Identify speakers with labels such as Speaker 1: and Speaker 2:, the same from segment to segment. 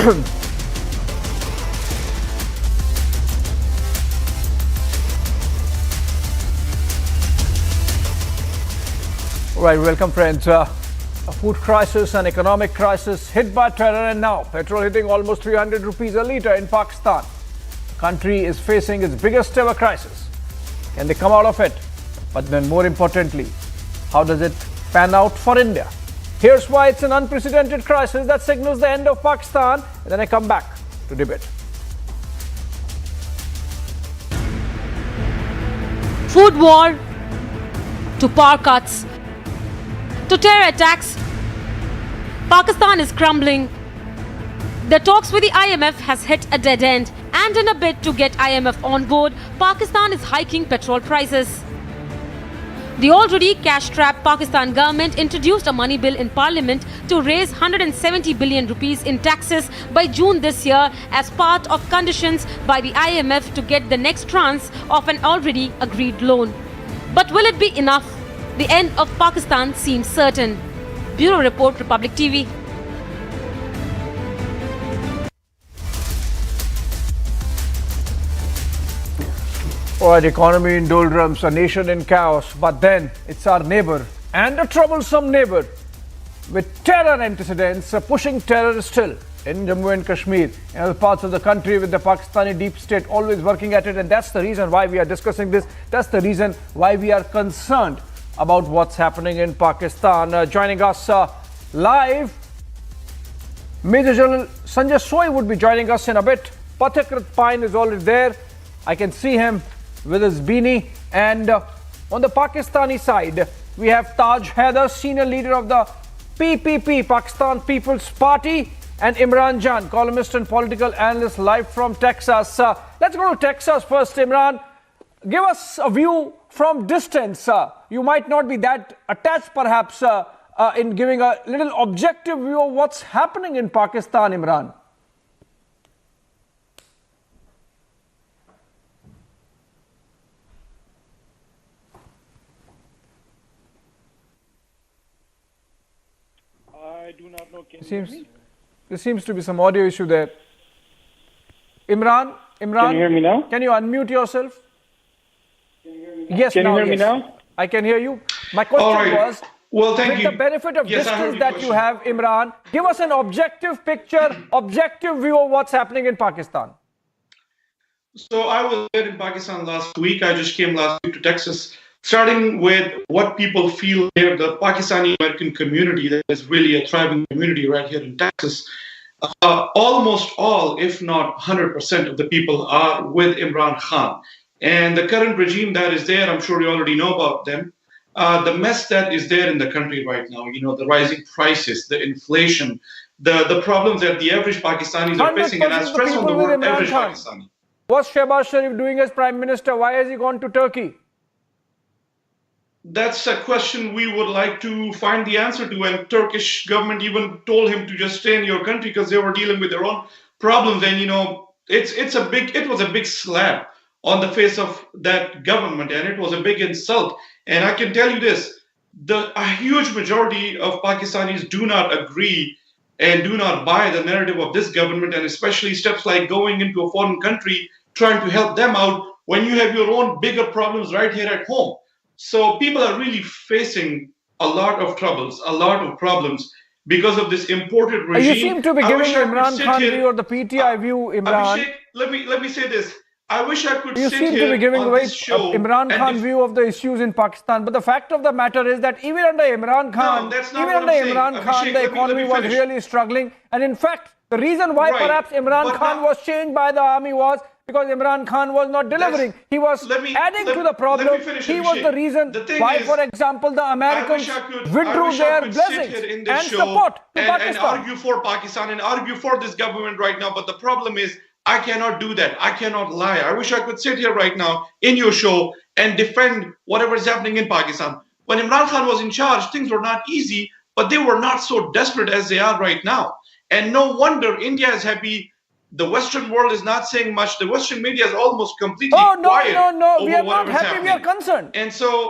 Speaker 1: Right, welcome friends. A food crisis, an economic crisis, hit by terror, and now petrol hitting almost 300 rupees a litre in Pakistan. The country is facing its biggest ever crisis. Can they come out of it? But then more importantly, how does it pan out for India? Here's why it's an unprecedented crisis that signals the end of Pakistan, and then I come back to debate.
Speaker 2: Food war to power cuts to terror attacks, Pakistan is crumbling. The talks with the IMF has hit a dead end, and in a bid to get IMF on board, Pakistan is hiking petrol prices. The already cash-strapped Pakistan government introduced a money bill in parliament to raise 170 billion rupees in taxes by June this year as part of conditions by the IMF to get the next tranche of an already agreed loan. But will it be enough? The end of Pakistan seems certain. Bureau Report, Republic TV.
Speaker 1: All right, economy in doldrums, a nation in chaos, but then it's our neighbor and a troublesome neighbor with terror antecedents, pushing terror still in Jammu and Kashmir and other parts of the country, with the Pakistani deep state always working at it. And that's the reason why we are discussing this. That's the reason why we are concerned about what's happening in Pakistan. Joining us live, Major General Sanjay Soi would be joining us in a bit. Pathakrit Pine is already there. I can see him with his beanie. And on the Pakistani side, we have Taj Haider, senior leader of the PPP, Pakistan People's Party, and Imran Jan, columnist and political analyst, live from Texas. Let's go to Texas first. Imran, give us a view from distance. You might not be that attached perhaps in giving a little objective view of what's happening in Pakistan, Imran.
Speaker 3: I do not know.
Speaker 1: There seems to be some audio issue there. Imran,
Speaker 3: can you hear me now?
Speaker 1: Can you unmute yourself? Yes,
Speaker 3: can you hear me now?
Speaker 1: I can hear you. My question was,
Speaker 4: well, thank
Speaker 1: with
Speaker 4: you.
Speaker 1: the benefit of distance that you have, Imran, give us an objective picture, objective view of what's happening in Pakistan.
Speaker 4: So I was there in Pakistan last week. I just came last week to Texas. Starting with what people feel here, the Pakistani American community, that is really a thriving community right here in Texas. Almost all, if not 100% of the people are with Imran Khan. And the current regime that is there, I'm sure you already know about them. The mess that is there in the country right now, you know, the rising prices, the inflation, the problems that the average Pakistanis are facing, and I stress on the word average Pakistani.
Speaker 1: What's Shehbaz Sharif doing as Prime Minister? Why has he gone to Turkey?
Speaker 4: That's a question we would like to find the answer to, and Turkish government even told him to just stay in your country because they were dealing with their own problems. And you know, it was a big slap on the face of that government, and it was a big insult. And I can tell you this, a huge majority of Pakistanis do not agree and do not buy the narrative of this government, and especially steps like going into a foreign country, trying to help them out when you have your own bigger problems right here at home. So people are really facing a lot of troubles, a lot of problems because of this imported regime.
Speaker 1: You seem to be giving Imran Khan view or the PTI view, Imran.
Speaker 4: Abhishek, let me say this. I wish I could
Speaker 1: you
Speaker 4: sit
Speaker 1: seem
Speaker 4: here
Speaker 1: to be giving
Speaker 4: on
Speaker 1: away
Speaker 4: this show
Speaker 1: Imran Khan view of the issues in Pakistan. But the fact of the matter is that even under Imran Khan, the economy was really struggling. And in fact, the reason why perhaps Imran Khan was changed by the army was because Imran Khan was not delivering. He was adding to the problem. He was the reason why, for example, the Americans withdrew their blessings and support to Pakistan.
Speaker 4: And argue for Pakistan and argue for this government right now. But the problem is, I cannot do that. I cannot lie. I wish I could sit here right now in your show and defend whatever is happening in Pakistan. When Imran Khan was in charge, things were not easy, but they were not so desperate as they are right now. And no wonder India is happy. The Western world is not saying much. The Western media is almost completely quiet.
Speaker 1: No. We are not happy. We are concerned.
Speaker 4: And so,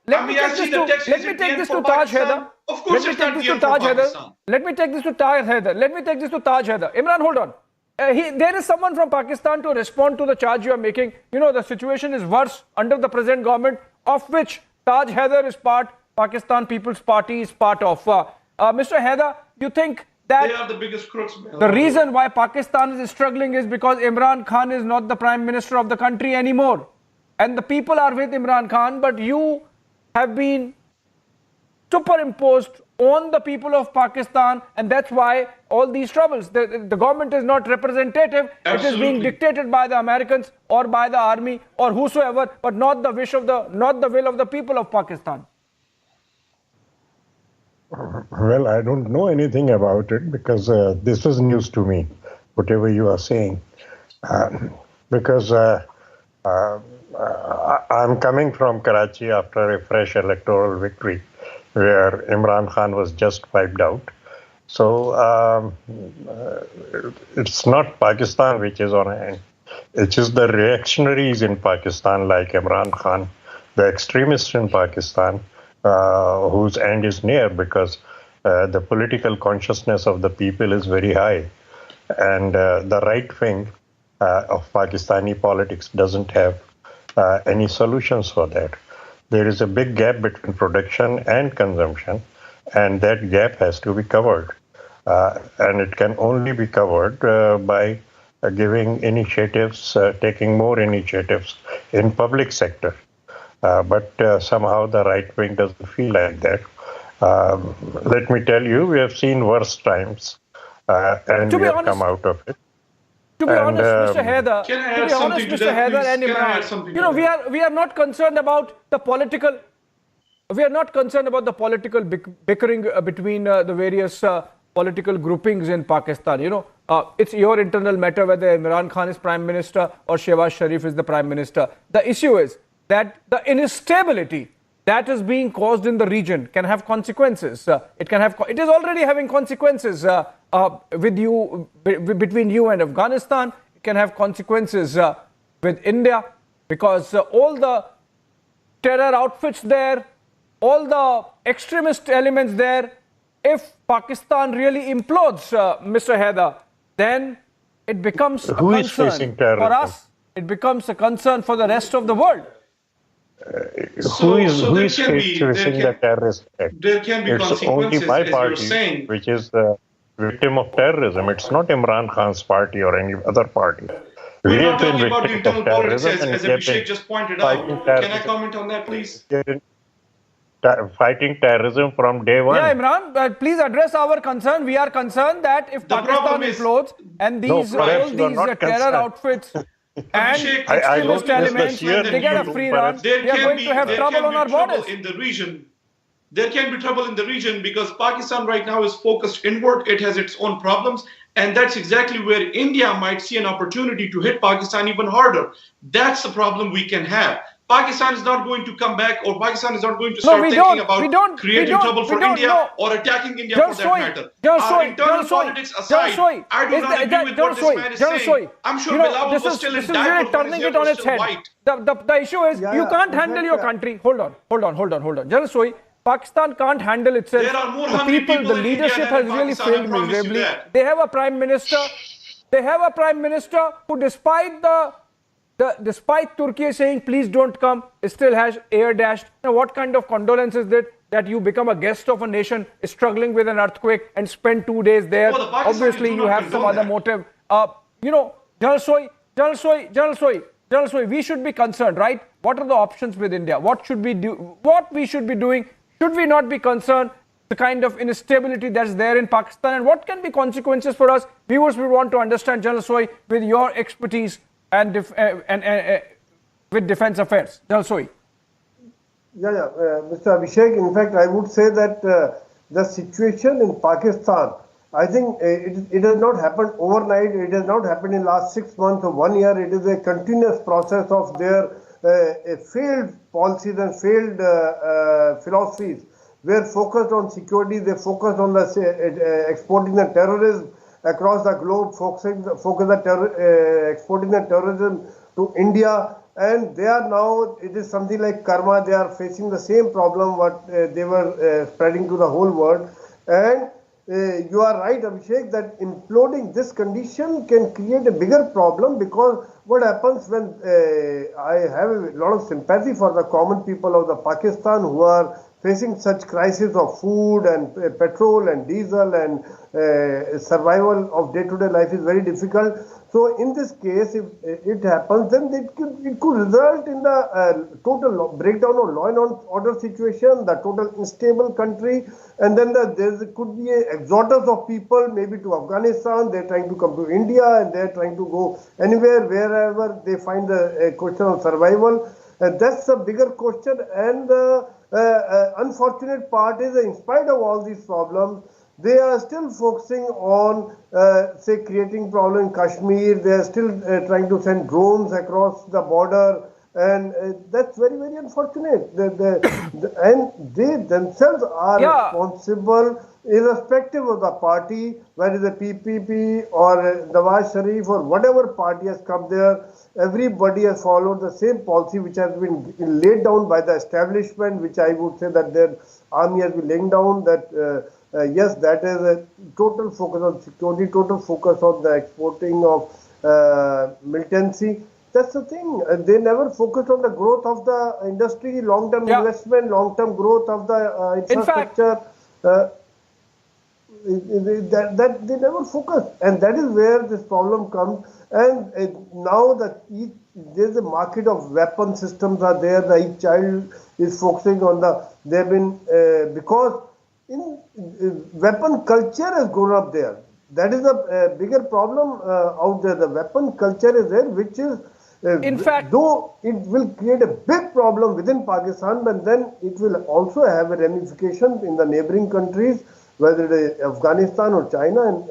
Speaker 1: let me take this to Taj Haider.
Speaker 4: Of course,
Speaker 1: Let me
Speaker 4: it's
Speaker 1: take
Speaker 4: not
Speaker 1: this
Speaker 4: the
Speaker 1: to
Speaker 4: end for
Speaker 1: Taj Haider.
Speaker 4: Pakistan.
Speaker 1: Let me take this to Taj Haider. Let me take this to Taj Haider. Imran, hold on. There is someone from Pakistan to respond to the charge you are making. You know, the situation is worse under the present government, of which Taj Haider is part, Pakistan People's Party is part of. Mr. Haider, you think that
Speaker 4: They are the biggest crooks.
Speaker 1: the reason why Pakistan is struggling is because Imran Khan is not the prime minister of the country anymore. And the people are with Imran Khan, but you have been superimposed on the people of Pakistan, and that's why all these troubles. The government is not representative.
Speaker 4: Absolutely.
Speaker 1: It is being dictated by the Americans or by the army or whosoever, but not the will of the people of Pakistan.
Speaker 5: Well, I don't know anything about it because this is news to me, whatever you are saying. Because I'm coming from Karachi after a fresh electoral victory where Imran Khan was just wiped out. So it's not Pakistan which is on hand. It is the reactionaries in Pakistan like Imran Khan, the extremists in Pakistan, whose end is near because the political consciousness of the people is very high. And the right wing of Pakistani politics doesn't have any solutions for that. There is a big gap between production and consumption, and that gap has to be covered. And it can only be covered by giving initiatives, taking more initiatives in public sector. But somehow the right wing doesn't feel like that. Let me tell you, we have seen worse times, and we have come out of it.
Speaker 1: To be honest, Mr. Haider,
Speaker 4: Can I add something to that,
Speaker 1: Haider
Speaker 4: please?
Speaker 1: and
Speaker 4: Can I add
Speaker 1: Imran,
Speaker 4: something
Speaker 1: you
Speaker 4: to
Speaker 1: know,
Speaker 4: that?
Speaker 1: we are not concerned about the political. We are not concerned about the political bickering between the various political groupings in Pakistan. You know, it's your internal matter whether Imran Khan is prime minister or Shehbaz Sharif is the prime minister. The issue is that the instability that is being caused in the region can have consequences. It is already having consequences with you, between you and Afghanistan. It can have consequences with India because all the terror outfits there, all the extremist elements there. If Pakistan really implodes, Mr. Haider, then it becomes a concern for us. It becomes a concern for the rest of the world.
Speaker 5: Who is facing the terrorist act?
Speaker 4: There can be
Speaker 5: It's only
Speaker 4: consequences,
Speaker 5: my
Speaker 4: as you're
Speaker 5: party,
Speaker 4: saying.
Speaker 5: which is the victim of terrorism. It's not Imran Khan's party or any other party.
Speaker 4: We're
Speaker 5: We
Speaker 4: not
Speaker 5: have been
Speaker 4: talking about the
Speaker 5: victims
Speaker 4: internal
Speaker 5: of
Speaker 4: politics,
Speaker 5: terrorism,
Speaker 4: as
Speaker 5: and we have
Speaker 4: Abhishek
Speaker 5: been
Speaker 4: just pointed
Speaker 5: fighting
Speaker 4: out. Can I
Speaker 5: terrorism.
Speaker 4: comment on that, please?
Speaker 5: Fighting terrorism from day one.
Speaker 1: Yeah, Imran, please address our concern. We are concerned that if
Speaker 4: The
Speaker 1: Pakistan
Speaker 4: problem is-
Speaker 1: implodes and these
Speaker 5: perhaps
Speaker 1: all
Speaker 5: you are
Speaker 1: these
Speaker 5: not
Speaker 1: terror
Speaker 5: concerned.
Speaker 1: outfits and
Speaker 4: Abhishek,
Speaker 5: I
Speaker 1: extremist
Speaker 5: don't miss the
Speaker 1: elements,
Speaker 5: sheer
Speaker 1: they get a
Speaker 5: need
Speaker 1: free
Speaker 5: to
Speaker 1: run,
Speaker 5: perhaps-
Speaker 1: we are going to have trouble on our borders.
Speaker 4: In the region. There can be trouble in the region because Pakistan right now is focused inward. It has its own problems. And that's exactly where India might see an opportunity to hit Pakistan even harder. That's the problem we can have. Pakistan is not going to come back, or Pakistan is not going to start thinking about creating trouble for India or attacking India for that matter. Our internal politics aside, I do not agree with what this man is saying. I'm sure Bilawal was still in diaper when his hair was still white.
Speaker 1: The issue is you can't handle your country. Hold on. General Soy, Pakistan can't handle itself.
Speaker 4: There are more
Speaker 1: The
Speaker 4: hungry
Speaker 1: people, the
Speaker 4: people in India
Speaker 1: leadership
Speaker 4: than
Speaker 1: has
Speaker 4: in
Speaker 1: really
Speaker 4: Pakistan, I
Speaker 1: failed
Speaker 4: promise you
Speaker 1: miserably.
Speaker 4: that.
Speaker 1: They have a prime minister. Who, despite Turkey saying please don't come, still has air dashed. Now, what kind of condolence is that you become a guest of a nation struggling with an earthquake and spend 2 days there?
Speaker 4: Oh, the Pakistanis
Speaker 1: Obviously,
Speaker 4: do
Speaker 1: you
Speaker 4: not
Speaker 1: have some
Speaker 4: condone
Speaker 1: other
Speaker 4: that.
Speaker 1: motive. General Soy, we should be concerned, right? What are the options with India? What should we do? What we should be doing? Should we not be concerned? The kind of instability that's there in Pakistan, and what can be consequences for us? Viewers, we want to understand, General Soy, with your expertise and with defense affairs. General Soy.
Speaker 6: Mr. Abhishek, in fact, I would say that the situation in Pakistan, I think it has not happened overnight. It has not happened in last 6 months or 1 year. It is a continuous process of their failed policies and failed philosophies. We're focused on security. They focused on exporting the terrorism across the globe, exporting the terrorism to India, and they are now, it is something like karma, they are facing the same problem what they were spreading to the whole world. And you are right, Abhishek, that imploding this condition can create a bigger problem, because what happens when I have a lot of sympathy for the common people of the Pakistan who are facing such crisis of food and petrol and diesel, and survival of day-to-day life is very difficult. So in this case, if it happens, then it could result in the total breakdown of law and order situation, the total unstable country, and then there could be an exodus of people, maybe to Afghanistan. They're trying to come to India, and they're trying to go anywhere, wherever they find a question of survival. And that's a bigger question. And the unfortunate part is that in spite of all these problems, they are still focusing on, say, creating problem in Kashmir. They are still trying to send drones across the border, and that's very, very unfortunate. And they themselves are responsible, irrespective of the party, whether it's the PPP or Nawaz Sharif or whatever party has come there. Everybody has followed the same policy which has been laid down by the establishment, which I would say that their army has been laying down, that yes, that is a total focus on security, total focus on the exporting of militancy. That's the thing. They never focused on the growth of the industry, long-term investment, long-term growth of the infrastructure. That they never focus, and that is where this problem comes. And now there's a market of weapon systems are there. Each child is focusing on they've been because weapon culture has grown up there. That is a bigger problem out there. The weapon culture is there, which is, in fact, though it will create a big problem within Pakistan, but then it will also have a ramification in the neighboring countries, whether it is Afghanistan or China and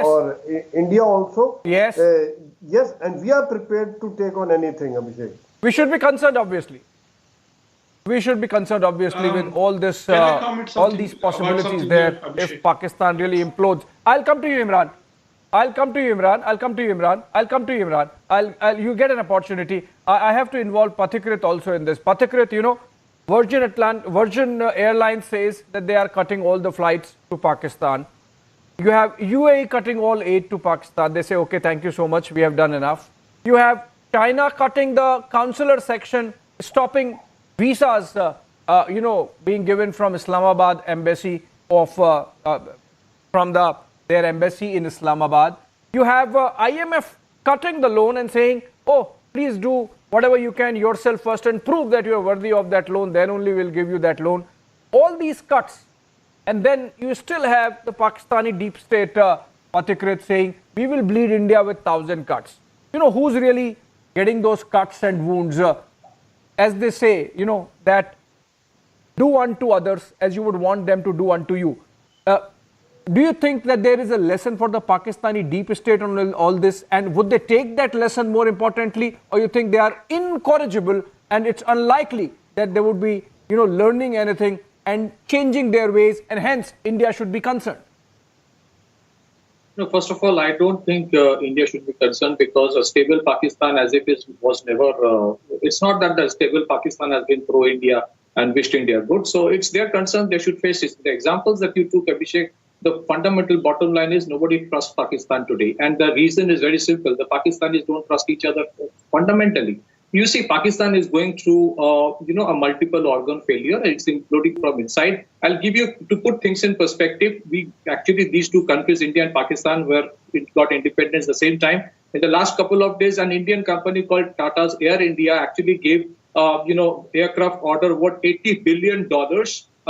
Speaker 6: or India also. Yes, and we are prepared to take on anything, Abhishek.
Speaker 1: We should be concerned, obviously. We should be concerned, obviously, with all this, all these possibilities there. If Pakistan really implodes, I'll come to you, Imran. I'll come to you, Imran. You get an opportunity. I have to involve Pathikrit also in this. Pathikrit, you know, Virgin Airlines says that they are cutting all the flights to Pakistan. You have UAE cutting all aid to Pakistan. They say, okay, thank you so much. We have done enough. You have China cutting the consular section, stopping visas, being given from Islamabad embassy from their embassy in Islamabad. You have IMF cutting the loan and saying, oh, please do whatever you can yourself first and prove that you are worthy of that loan, then only we'll give you that loan. All these cuts. And then you still have the Pakistani deep state Pathikrit saying, we will bleed India with 1,000 cuts. You know, who's really getting those cuts and wounds? As they say, you know, that do unto others as you would want them to do unto you. Do you think that there is a lesson for the Pakistani deep state on all this? And would they take that lesson more importantly? Or you think they are incorrigible and it's unlikely that they would be, you know, learning anything and changing their ways, and hence India should be concerned?
Speaker 7: No, first of all, I don't think India should be concerned, because a stable Pakistan as if it was never, it's not that the stable Pakistan has been pro-India and wished India good. So it's their concern, they should face it. The examples that you took, Abhishek, the fundamental bottom line is nobody trusts Pakistan today. And the reason is very simple. The Pakistanis don't trust each other fundamentally. You see, Pakistan is going through, a multiple organ failure. It's imploding from inside. I'll give you, to put things in perspective, these two countries, India and Pakistan, where it got independence at the same time. In the last couple of days, an Indian company called Tata's Air India actually gave, aircraft order worth $80 billion,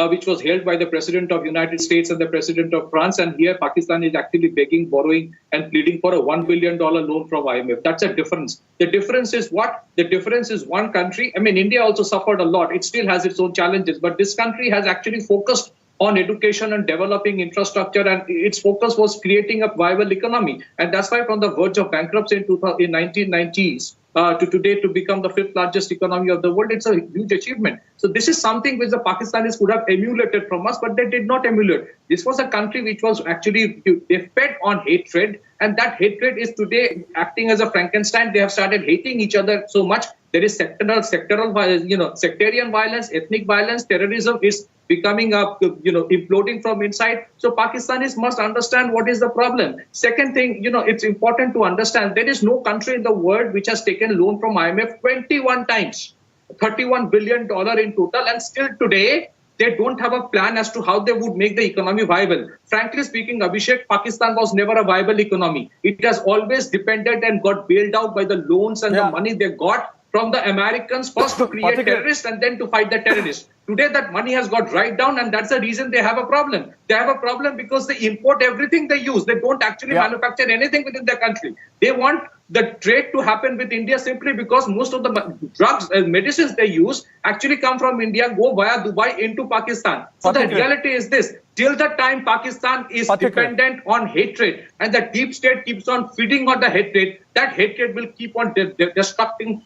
Speaker 7: which was held by the President of the United States and the President of France. And here Pakistan is actually begging, borrowing and pleading for a $1 billion loan from IMF. That's a difference. The difference is what? The difference is one country. I mean, India also suffered a lot. It still has its own challenges. But this country has actually focused on education and developing infrastructure, and its focus was creating a viable economy. And that's why from the verge of bankruptcy in 1990s to today to become the 5th largest economy of the world, it's a huge achievement. So this is something which the Pakistanis could have emulated from us, but they did not emulate. This was a country which was actually, they fed on hatred, and that hatred is today acting as a Frankenstein. They have started hating each other so much There is sectarian violence, ethnic violence, terrorism is becoming up, imploding from inside. So Pakistanis must understand what is the problem. Second thing, it's important to understand there is no country in the world which has taken loan from IMF 21 times, $31 billion in total, and still today they don't have a plan as to how they would make the economy viable. Frankly speaking, Abhishek, Pakistan was never a viable economy. It has always depended and got bailed out by the loans and the money they got from the Americans, first to create terrorists and then to fight the terrorists. Today that money has got dried down, and that's the reason they have a problem. They have a problem because they import everything they use. They don't actually manufacture anything within their country. They want the trade to happen with India simply because most of the drugs and medicines they use actually come from India, go via Dubai into Pakistan. So the reality is this: till the time Pakistan is dependent on hatred and the deep state keeps on feeding on the hatred, that hatred will keep on destructing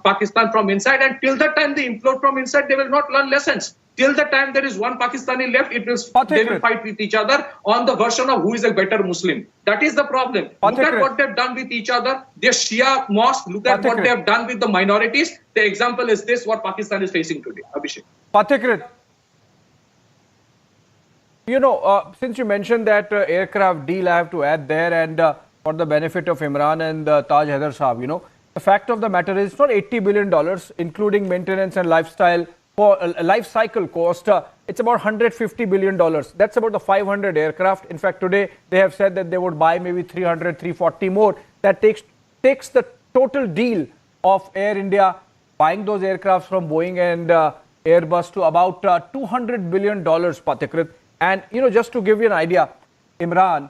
Speaker 7: Pakistan from inside. And till the time they implode from inside, they will not learn lessons. Till the time there is one Pakistani left, they will fight with each other on the version of who is a better Muslim. That is the problem. Look at what they've done with each other. Their Shia mosque, look at what they have done with the minorities. The example is this, what Pakistan is facing today. Abhishek.
Speaker 1: Pathikrit, since you mentioned that aircraft deal, I have to add there, and for the benefit of Imran and Taj Haider Saab, the fact of the matter is not $80 billion, including maintenance and life cycle cost. It's about $150 billion. That's about the 500 aircraft. In fact, today they have said that they would buy maybe 300, 340 more. That takes the total deal of Air India buying those aircrafts from Boeing and Airbus to about $200 billion, Pathikrit. And, just to give you an idea, Imran,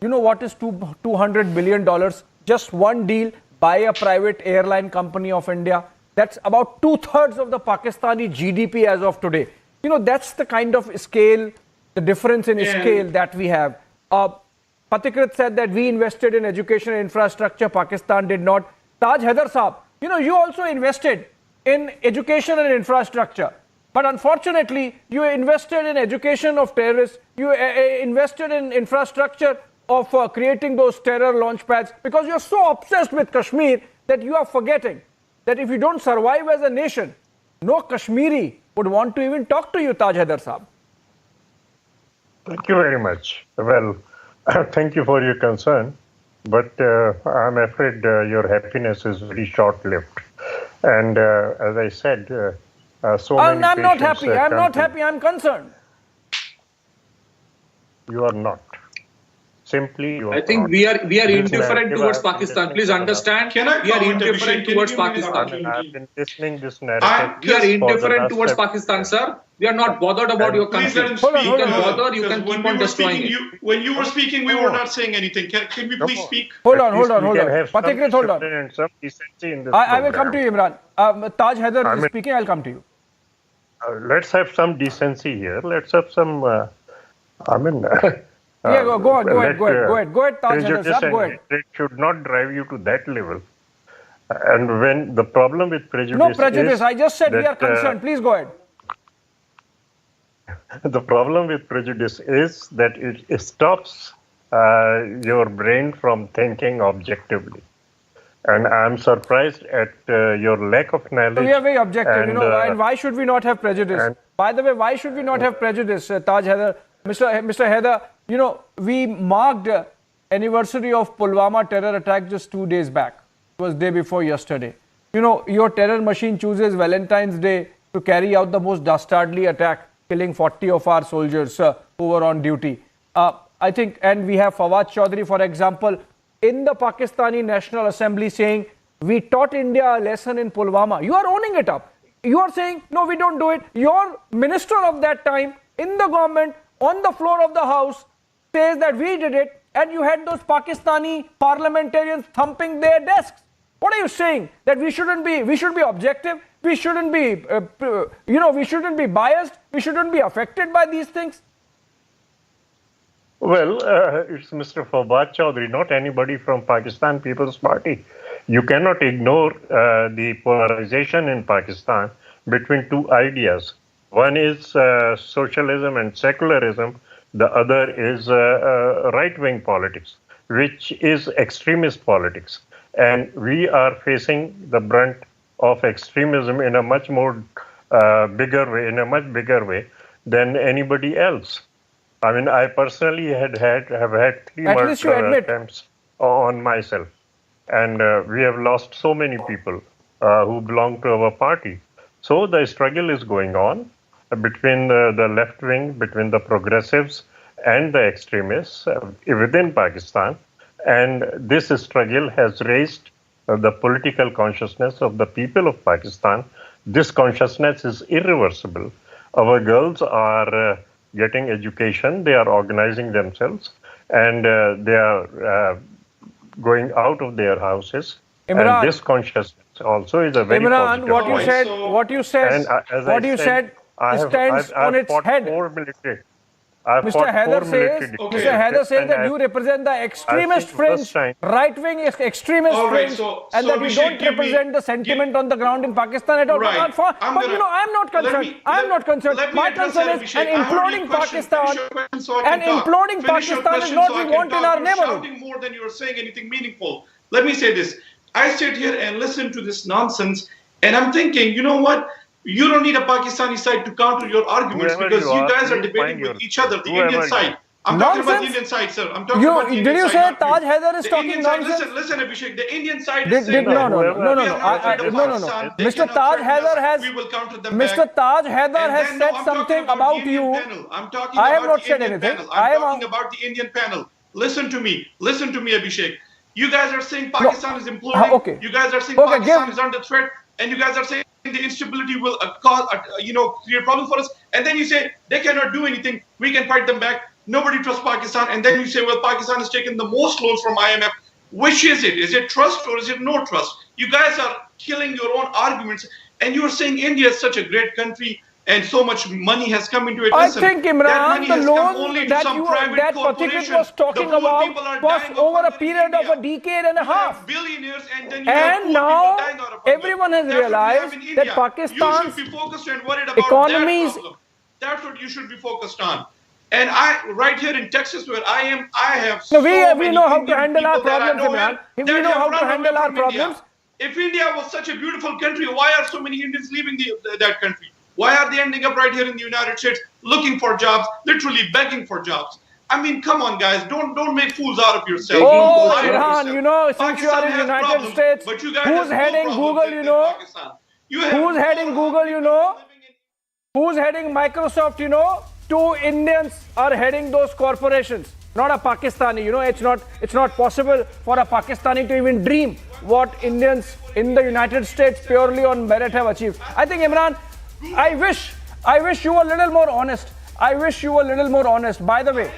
Speaker 1: what is $200 billion? Just one deal by a private airline company of India. That's about 2/3 of the Pakistani GDP as of today. That's the kind of scale, the difference in scale that we have. Pathikrit said that we invested in education and infrastructure. Pakistan did not. Taj Haider Saab, you also invested in education and infrastructure. But unfortunately, you invested in education of terrorists. You invested in infrastructure of creating those terror launch pads because you're so obsessed with Kashmir that you are forgetting that if you don't survive as a nation, no Kashmiri would want to even talk to you, Taj Haider Saab.
Speaker 5: Thank you very much. Well, thank you for your concern, but I'm afraid your happiness is very short-lived. And as I said,
Speaker 1: I'm not happy. I'm not happy. I'm concerned.
Speaker 5: You are not. Simply, you are
Speaker 7: I think we are indifferent towards Pakistan. Please understand. We are indifferent towards Pakistan.
Speaker 5: I've been listening this narrative.
Speaker 7: We are indifferent towards Pakistan, sir. We are not bothered about your country. You can bother. You can keep on destroying it.
Speaker 4: When you were speaking, we were not saying anything. Can we please speak?
Speaker 1: Hold on. Pathikrit, hold on. I will come to you, Imran. Taj Haider is speaking. I'll come to you.
Speaker 5: Let's have some decency here. Let's have some.
Speaker 1: Go ahead, Taj Haider Saab, go ahead.
Speaker 5: It should not drive you to that level. And when the problem with prejudice.
Speaker 1: No prejudice. I just said we are concerned. Please go ahead.
Speaker 5: The problem with prejudice is that it stops your brain from thinking objectively. And I'm surprised at your lack of knowledge.
Speaker 1: We are very objective, and why should we not have prejudice? By the way, why should we not have prejudice, Taj Haider? Mr. Haider, we marked anniversary of Pulwama terror attack just 2 days back. It was day before yesterday. Your terror machine chooses Valentine's Day to carry out the most dastardly attack, killing 40 of our soldiers who were on duty. I think, and we have Fawad Chaudhry, for example, in the Pakistani National Assembly saying, we taught India a lesson in Pulwama. You are owning it up. You are saying, no, we don't do it. Your minister of that time in the government, on the floor of the house, says that we did it, and you had those Pakistani parliamentarians thumping their desks. What are you saying? That we should be objective, we shouldn't be, we shouldn't be biased, we shouldn't be affected by these things?
Speaker 5: Well, it's Mr. Fawad Chaudhry, not anybody from Pakistan People's Party. You cannot ignore the polarization in Pakistan between two ideas. One is socialism and secularism. The other is right-wing politics, which is extremist politics. And we are facing the brunt of extremism in a much more bigger way, in a much bigger way than anybody else. I mean, I personally have had 3 murder attempts on myself, and we have lost so many people who belong to our party. So the struggle is going on between the left wing, between the progressives and the extremists within Pakistan. And this struggle has raised the political consciousness of the people of Pakistan. This consciousness is irreversible. Our girls are getting education, they are organizing themselves, and they are going out of their houses.
Speaker 1: Imran,
Speaker 5: and this consciousness also is a very
Speaker 1: Imran,
Speaker 5: positive point.
Speaker 1: what you said stands on its head. Mr. Haider says that you represent the extremist fringe, right-wing extremist fringe, and that you don't represent the sentiment on the ground in Pakistan at all.
Speaker 4: Right.
Speaker 1: But I'm not concerned. I'm not concerned. My concern is an imploding Pakistan. An imploding Pakistan is not what we want in our neighborhood.
Speaker 4: Shouting more than you're saying anything meaningful. Let me say this. I sit here and listen to this nonsense, and I'm thinking, you know what? You don't need a Pakistani side to counter your arguments because you guys are debating with each other, the Indian side. I'm talking about the Indian side, sir. I'm talking about the Indian side.
Speaker 1: Did you say Taj Haider is talking nonsense?
Speaker 4: Listen, Abhishek. The Indian side is saying
Speaker 1: no. Mr. Taj Haider has said something about you. I have not said anything.
Speaker 4: I'm talking about the Indian panel. Listen to me, Abhishek. You guys are saying Pakistan is imploding.
Speaker 1: Okay.
Speaker 4: You guys are saying Pakistan is under threat, and you guys are saying the instability will create problems for us. And then you say they cannot do anything. We can fight them back. Nobody trusts Pakistan. And then you say, well, Pakistan has taken the most loans from IMF. Which is it? Is it trust or is it no trust? You guys are killing your own arguments. And you are saying India is such a great country and so much money has come into it.
Speaker 1: I think, Imran, the loan that Pathikrit was talking about was over a period of a decade and a half.
Speaker 4: Billionaires and
Speaker 1: now everyone has realized that Pakistan's economies.
Speaker 4: That's what you should be focused on. And right here in Texas, where I am, I have
Speaker 1: we know how to handle our problems, Imran. We know how to handle our problems.
Speaker 4: If India was such a beautiful country, why are so many Indians leaving that country? Why are they ending up right here in the United States looking for jobs, literally begging for jobs? I mean, come on, guys. Don't make fools out of yourselves.
Speaker 1: Oh, Irhan, since you are in the United States, who's heading Google, Who's heading Google, Who's heading Microsoft, 2 Indians are heading those corporations. Not a Pakistani, it's not possible for a Pakistani to even dream what Indians in the United States purely on merit have achieved. I think, Imran, I wish you were a little more honest. By the way,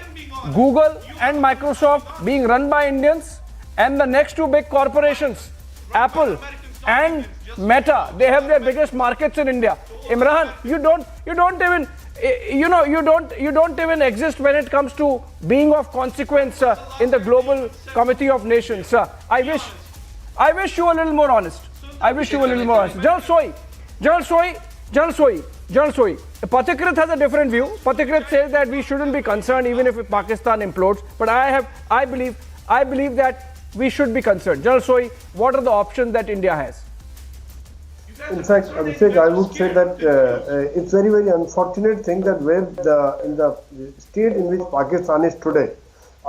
Speaker 1: Google and Microsoft being run by Indians, and the next 2 big corporations, Apple and Meta, they have their biggest markets in India. Imran, you don't even exist when it comes to being of consequence in the global committee of nations. I wish you were a little more honest. General Soi, Pathikrit has a different view. Pathikrit says that we shouldn't be concerned even if Pakistan implodes. But I believe that we should be concerned. General Soi, what are the options that India has?
Speaker 6: In fact, Abhishek, I would say that it's very, very unfortunate thing that in the state in which Pakistan is today,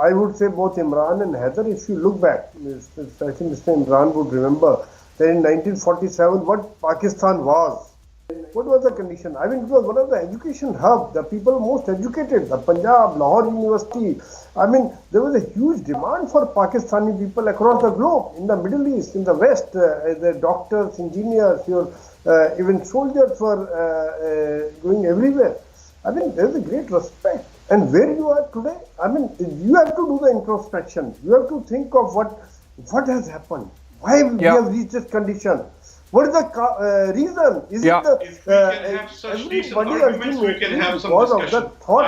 Speaker 6: I would say both Imran and Haider, if you look back, I think Mr. Imran would remember that in 1947, what Pakistan was. What was the condition? I mean, it was one of the education hub, the people most educated, the Punjab, Lahore University. I mean, there was a huge demand for Pakistani people across the globe, in the Middle East, in the West, the doctors, engineers, even soldiers were going everywhere. I mean, there is a great respect. And where you are today, I mean, you have to do the introspection. You have to think of what has happened. Why we have reached this condition. What is the reason? Is it everybody ultimately because of the thought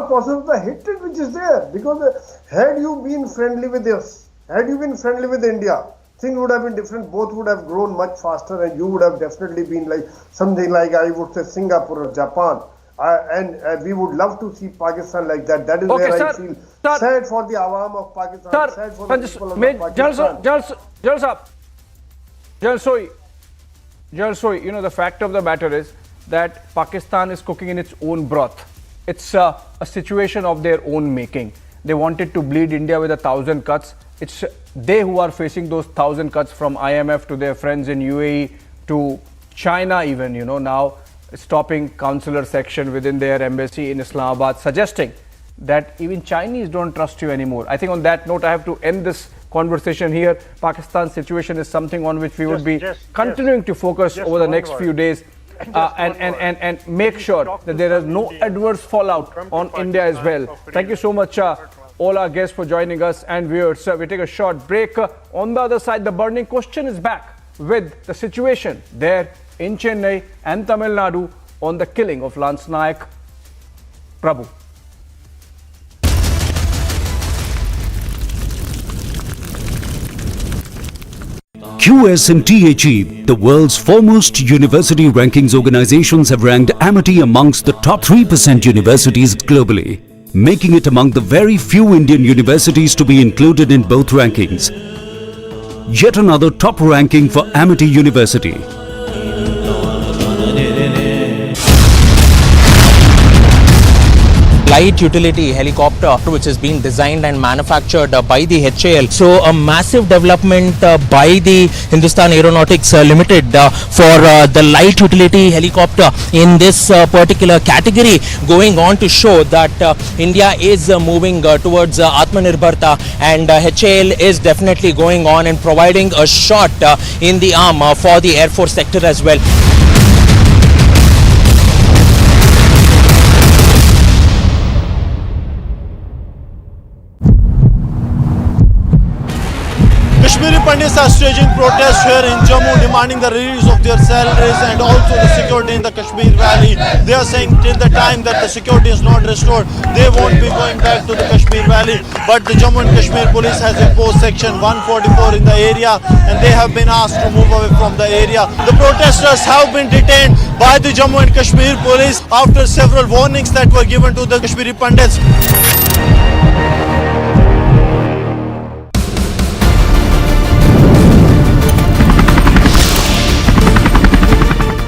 Speaker 6: process of the hatred which is there? Because had you been friendly with us, had you been friendly with India, things would have been different. Both would have grown much faster, and you would have definitely been like something like, I would say, Singapore or Japan. And we would love to see Pakistan like that. That is where I feel sad for the awam of Pakistan, sad for the people of Pakistan.
Speaker 1: Jalsoi, the fact of the matter is that Pakistan is cooking in its own broth. It's a situation of their own making. They wanted to bleed India with 1,000 cuts. It's they who are facing those 1,000 cuts, from IMF to their friends in UAE to China even, now stopping consular section within their embassy in Islamabad, suggesting that even Chinese don't trust you anymore. I think on that note, I have to end this conversation here. Pakistan's situation is something on which we would be continuing to focus over the next few days and make sure that there is no adverse fallout on India as well. Thank you so much, all our guests, for joining us, and viewers. We take a short break. On the other side, the burning question is back with the situation there in Chennai and Tamil Nadu on the killing of Lance Nayak Prabhu.
Speaker 8: QS and THE, the world's foremost university rankings organizations, have ranked Amity amongst the top 3% universities globally, making it among the very few Indian universities to be included in both rankings. Yet another top ranking for Amity University.
Speaker 9: Light utility helicopter which is being designed and manufactured by the HAL. So a massive development by the Hindustan Aeronautics Limited for the light utility helicopter in this particular category, going on to show that India is moving towards Atmanirbharta, and HAL is definitely going on and providing a shot in the arm for the Air Force sector as well.
Speaker 10: Kashmiri Pandits are staging protests here in Jammu, demanding the release of their salaries and also the security in the Kashmir Valley. They are saying till the time that the security is not restored, they won't be going back to the Kashmir Valley. But the Jammu and Kashmir police has imposed section 144 in the area, and they have been asked to move away from the area. The protesters have been detained by the Jammu and Kashmir police after several warnings that were given to the Kashmiri Pandits.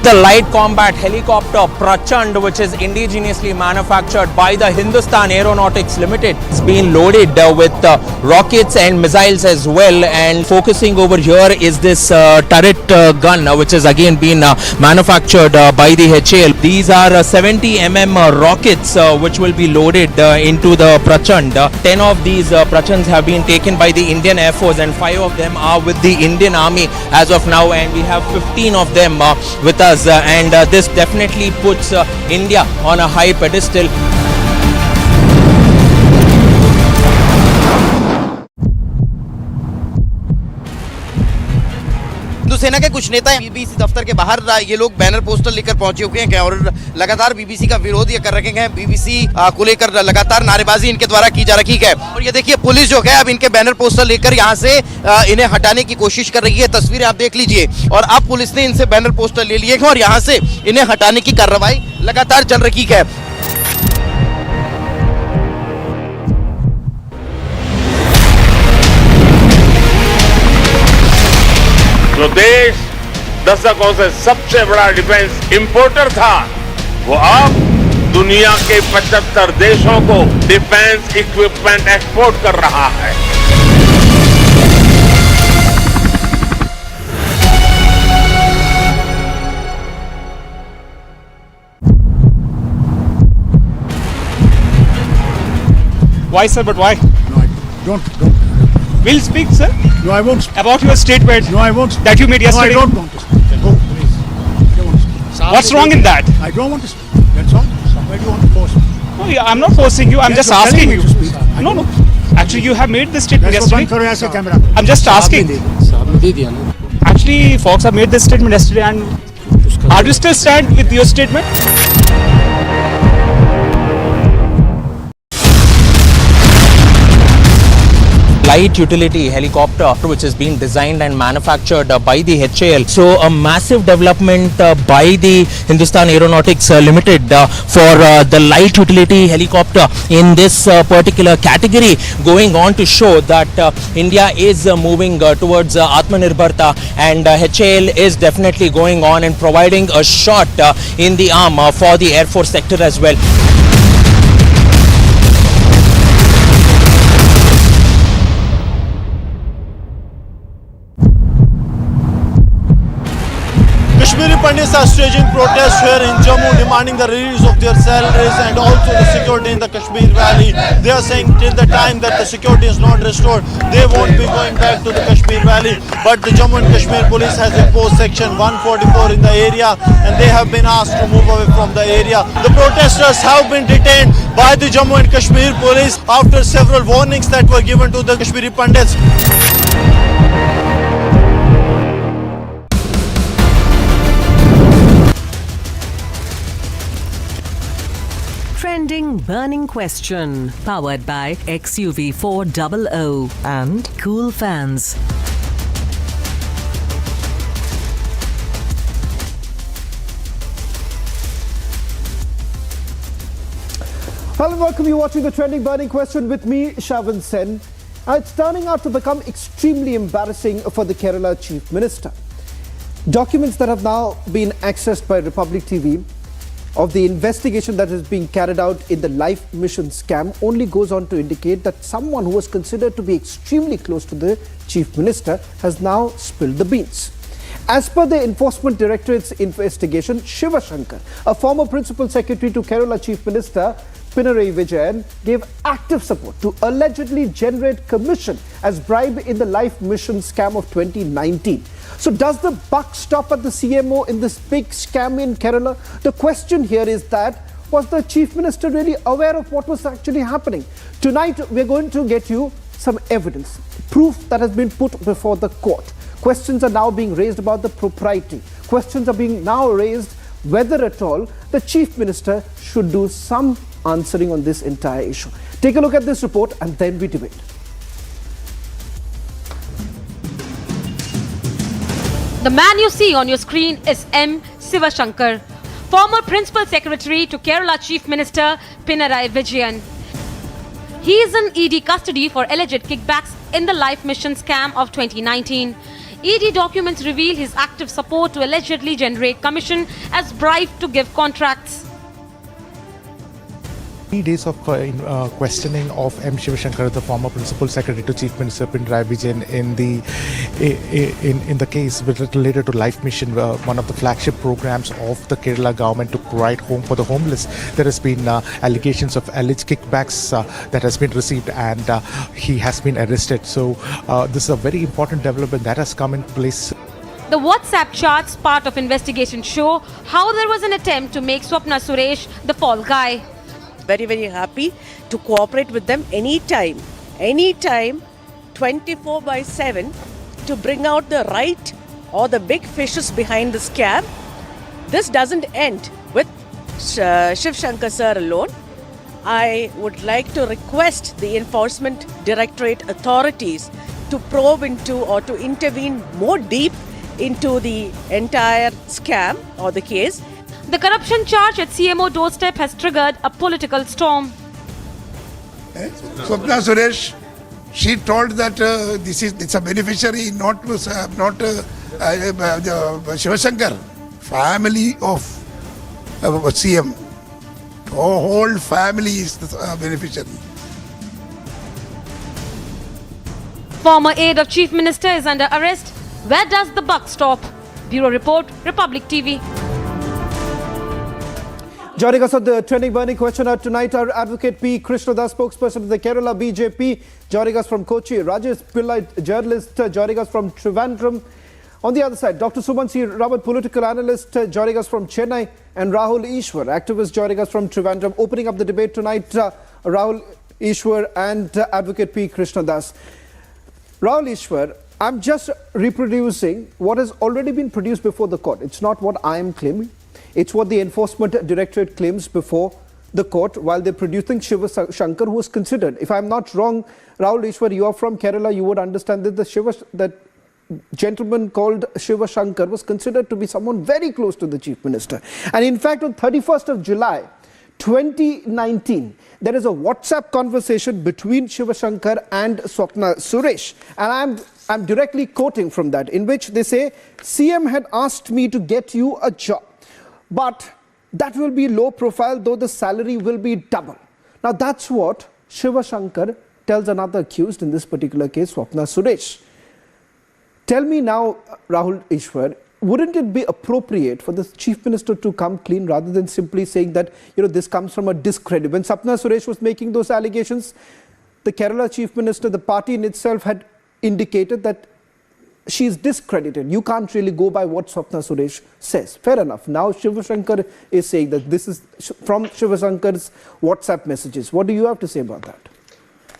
Speaker 9: The light combat helicopter Prachand, which is indigenously manufactured by the Hindustan Aeronautics Limited, is being loaded with rockets and missiles as well. And focusing over here is this turret gun, which is again been manufactured by the HAL. These are 70 mm rockets which will be loaded into the Prachand. 10 of these Prachands have been taken by the Indian Air Force, and 5 of them are with the Indian Army as of now, and we have 15 of them with us. And this definitely puts India on a high pedestal.
Speaker 11: सेना के कुछ नेता BBC दफ्तर के बाहर ये लोग banner poster लेकर पहुंचे हुए हैं और लगातार बीबीसी का विरोध ये कर रखे हैं। बीबीसी को लेकर लगातार नारेबाजी इनके द्वारा की जा रही है। और ये देखिए, पुलिस जो है अब इनके बैनर पोस्टर लेकर यहाँ से इन्हें हटाने की कोशिश कर रही है। तस्वीरें आप देख लीजिए, और अब पुलिस ने इनसे बैनर पोस्टर ले लिए हैं और यहाँ से इन्हें हटाने की कार्रवाई लगातार चल रही है।
Speaker 12: जो देश दशकों से सबसे बड़ा डिफेंस इंपोर्टर था, वो अब दुनिया के 75 देशों को डिफेंस इक्विपमेंट एक्सपोर्ट कर रहा है।
Speaker 13: Why, sir? But why?
Speaker 14: No, I don't.
Speaker 13: Will speak, sir.
Speaker 14: No, I won't speak.
Speaker 13: About your statement.
Speaker 14: No, I won't speak.
Speaker 13: That you made yesterday.
Speaker 14: No, I don't want to speak. Go, please. I don't want to speak.
Speaker 13: What's wrong in that?
Speaker 14: I don't want to speak. That's all. Why do you want to force me?
Speaker 13: No, yeah, I'm not forcing you. I'm
Speaker 14: Yes,
Speaker 13: just
Speaker 14: you're
Speaker 13: asking
Speaker 14: telling
Speaker 13: you.
Speaker 14: me to speak.
Speaker 13: No, no. Actually, you have made this statement
Speaker 14: That's what
Speaker 13: yesterday.
Speaker 14: I'm camera.
Speaker 13: I'm just asking. Actually, folks have made this statement yesterday, and are you still stand with your statement?
Speaker 9: light utility helicopter which is being designed and manufactured by the HAL. So a massive development by the Hindustan Aeronautics Limited for the light utility helicopter in this particular category, going on to show that India is moving towards Atmanirbharta, and HAL is definitely going on and providing a shot in the arm for the Air Force sector as well.
Speaker 10: Kashmiri Pandits are staging protests here in Jammu, demanding the release of their salaries and also the security in the Kashmir Valley. They are saying till the time that the security is not restored, they won't be going back to the Kashmir Valley. But the Jammu and Kashmir police has imposed section 144 in the area, and they have been asked to move away from the area. The protesters have been detained by the Jammu and Kashmir police after several warnings that were given to the Kashmiri Pandits.
Speaker 15: Trending burning question, powered by XUV400 and Cool Fans.
Speaker 1: Hello and welcome. You're watching the Trending Burning Question with me, Shavan Sen. It's turning out to become extremely embarrassing for the Kerala Chief Minister. Documents that have now been accessed by Republic TV of the investigation that is being carried out in the Life Mission scam only goes on to indicate that someone who was considered to be extremely close to the Chief Minister has now spilled the beans. As per the Enforcement Directorate's investigation, Shiva Shankar, a former Principal Secretary to Kerala Chief Minister Pinarayi Vijayan, gave active support to allegedly generate commission as bribe in the Life Mission scam of 2019. So does the buck stop at the CMO in this big scam in Kerala? The question here is that, was the Chief Minister really aware of what was actually happening? Tonight, we're going to get you some evidence, proof that has been put before the court. Questions are now being raised about the propriety. Questions are being now raised whether at all the Chief Minister should do some answering on this entire issue. Take a look at this report and then we debate.
Speaker 2: The man you see on your screen is M. Shiva Shankar, former Principal Secretary to Kerala Chief Minister Pinarayi Vijayan. He is in ED custody for alleged kickbacks in the Life Mission scam of 2019. ED documents reveal his active support to allegedly generate commission as bribe to give contracts.
Speaker 16: 3 days of questioning of M. Shiva Shankar, the former Principal Secretary to Chief Minister Pinarayi Vijayan, in the case related to Life Mission, one of the flagship programs of the Kerala government to provide home for the homeless. There has been allegations of alleged kickbacks that has been received, and he has been arrested. So this is a very important development that has come in place.
Speaker 2: The WhatsApp chats part of investigation show how there was an attempt to make Swapna Suresh the fall guy.
Speaker 17: Very happy to cooperate with them anytime, 24/7, to bring out the right or the big fishes behind the scam. This doesn't end with Shiv Shankar sir alone. I would like to request the Enforcement Directorate authorities to probe into or to intervene more deep into the entire scam or the case.
Speaker 2: The corruption charge at CMO doorstep has triggered a political storm.
Speaker 14: Swapna Suresh, she told that it's a beneficiary, not Shiva Shankar, family of CM. Whole family is the beneficiary.
Speaker 2: Former aide of Chief Minister is under arrest. Where does the buck stop? Bureau Report, Republic TV.
Speaker 1: Joining us on the Trending Burning Question tonight, our advocate P. Krishnadas, spokesperson of the Kerala BJP. Joining us from Kochi, Rajesh Pillai, journalist, joining us from Trivandrum. On the other side, Dr. Suman C. Rawat, political analyst, joining us from Chennai, and Rahul Ishwar, activist, joining us from Trivandrum. Opening up the debate tonight, Rahul Ishwar and advocate P. Krishnadas. Rahul Ishwar, I'm just reproducing what has already been produced before the court. It's not what I am claiming. It's what the Enforcement Directorate claims before the court while they're producing Shiva Shankar, who was considered, if I'm not wrong, Rahul Ishwar, you are from Kerala, you would understand that that gentleman called Shiva Shankar was considered to be someone very close to the Chief Minister. And in fact, on 31st of July, 2019, there is a WhatsApp conversation between Shiva Shankar and Swapna Suresh. And I'm directly quoting from that, in which they say, CM had asked me to get you a job, but that will be low profile, though the salary will be double. Now that's what Shiva Shankar tells another accused, in this particular case, Swapna Suresh. Tell me now, Rahul Ishwar, wouldn't it be appropriate for the Chief Minister to come clean rather than simply saying that, this comes from a discredit? When Swapna Suresh was making those allegations, the Kerala Chief Minister, the party in itself had indicated that she is discredited. You can't really go by what Swapna Suresh says. Fair enough. Now Shiva Shankar is saying that this is from Shiva Shankar's WhatsApp messages. What do you have to say about that?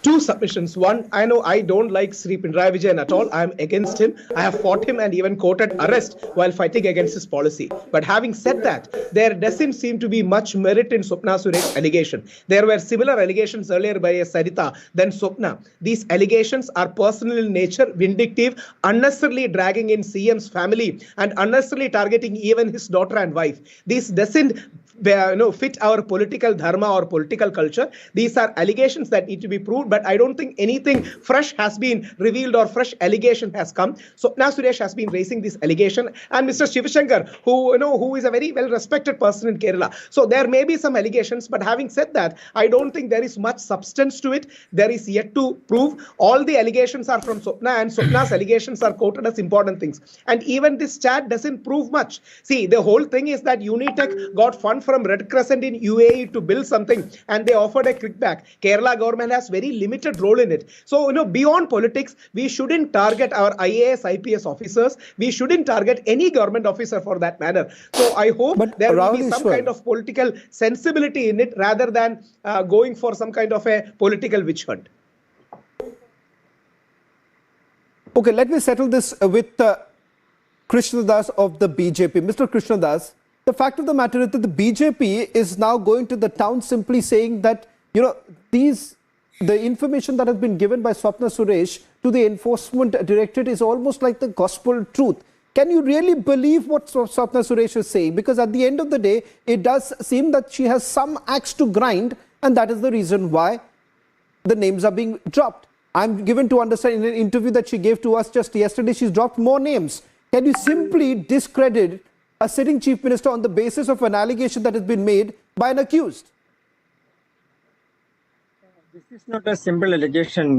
Speaker 18: Two submissions. One, I know I don't like Sri Pinarayi Vijayan at all. I am against him. I have fought him and even quoted arrest while fighting against his policy. But having said that, there doesn't seem to be much merit in Swapna Suresh's allegation. There were similar allegations earlier by Sarita than Swapna. These allegations are personal in nature, vindictive, unnecessarily dragging in CM's family and unnecessarily targeting even his daughter and wife. This doesn't fit our political dharma or political culture. These are allegations that need to be proved, but I don't think anything fresh has been revealed or fresh allegation has come. So now Suresh has been raising this allegation, and Mr. Shiva Shankar, who is a very well respected person in Kerala. So there may be some allegations, but having said that, I don't think there is much substance to it. There is yet to prove. All the allegations are from Swapna, and Swapna's allegations are quoted as important things. And even this chat doesn't prove much. See, the whole thing is that Unitech got funds from Red Crescent in UAE to build something, and they offered a kickback. Kerala government has very limited role in it. So, beyond politics, we shouldn't target our IAS, IPS officers. We shouldn't target any government officer for that matter. So, I hope there will be some kind of political sensibility in it rather than going for some kind of a political witch hunt.
Speaker 1: Okay, let me settle this with Krishna Das of the BJP. Mr. Krishna Das, the fact of the matter is that the BJP is now going to the town simply saying that, the information that has been given by Swapna Suresh to the Enforcement Directorate is almost like the gospel truth. Can you really believe what Swapna Suresh is saying? Because at the end of the day, it does seem that she has some axe to grind, and that is the reason why the names are being dropped. I'm given to understand in an interview that she gave to us just yesterday, she's dropped more names. Can you simply discredit a sitting Chief Minister on the basis of an allegation that has been made by an accused?
Speaker 19: This is not a simple allegation.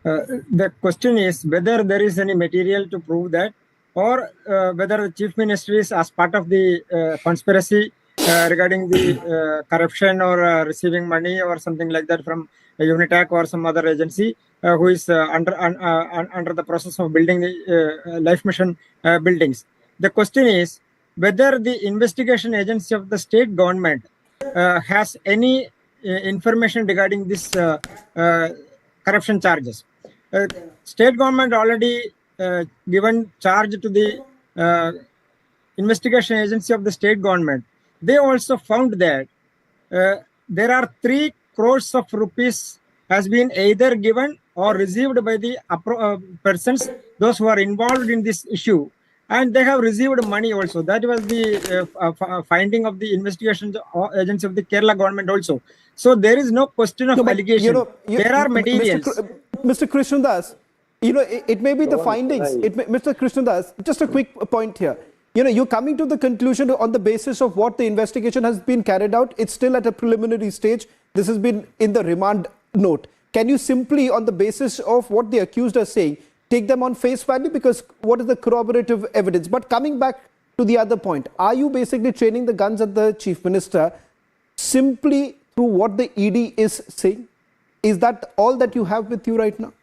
Speaker 19: The question is whether there is any material to prove that, or whether the Chief Minister is as part of the conspiracy regarding the corruption or receiving money or something like that from Unitech or some other agency who is under the process of building the Life Mission buildings. The question is whether the investigation agency of the state government has any information regarding this corruption charges. State government already given charge to the investigation agency of the state government. They also found that there are 3 crores of rupees has been either given or received by the persons, those who are involved in this issue. And they have received money also. That was the finding of the investigation agency of the Kerala government also. So there is no question of allegation. There are materials.
Speaker 1: Mr. Krishnadas, it may be the findings. Mr. Krishnadas, just a quick point here. You're coming to the conclusion on the basis of what the investigation has been carried out. It's still at a preliminary stage. This has been in the remand note. Can you simply, on the basis of what the accused are saying, take them on face value? Because what is the corroborative evidence? But coming back to the other point, are you basically training the guns at the Chief Minister simply through what the ED is saying? Is that all that you have with you right now?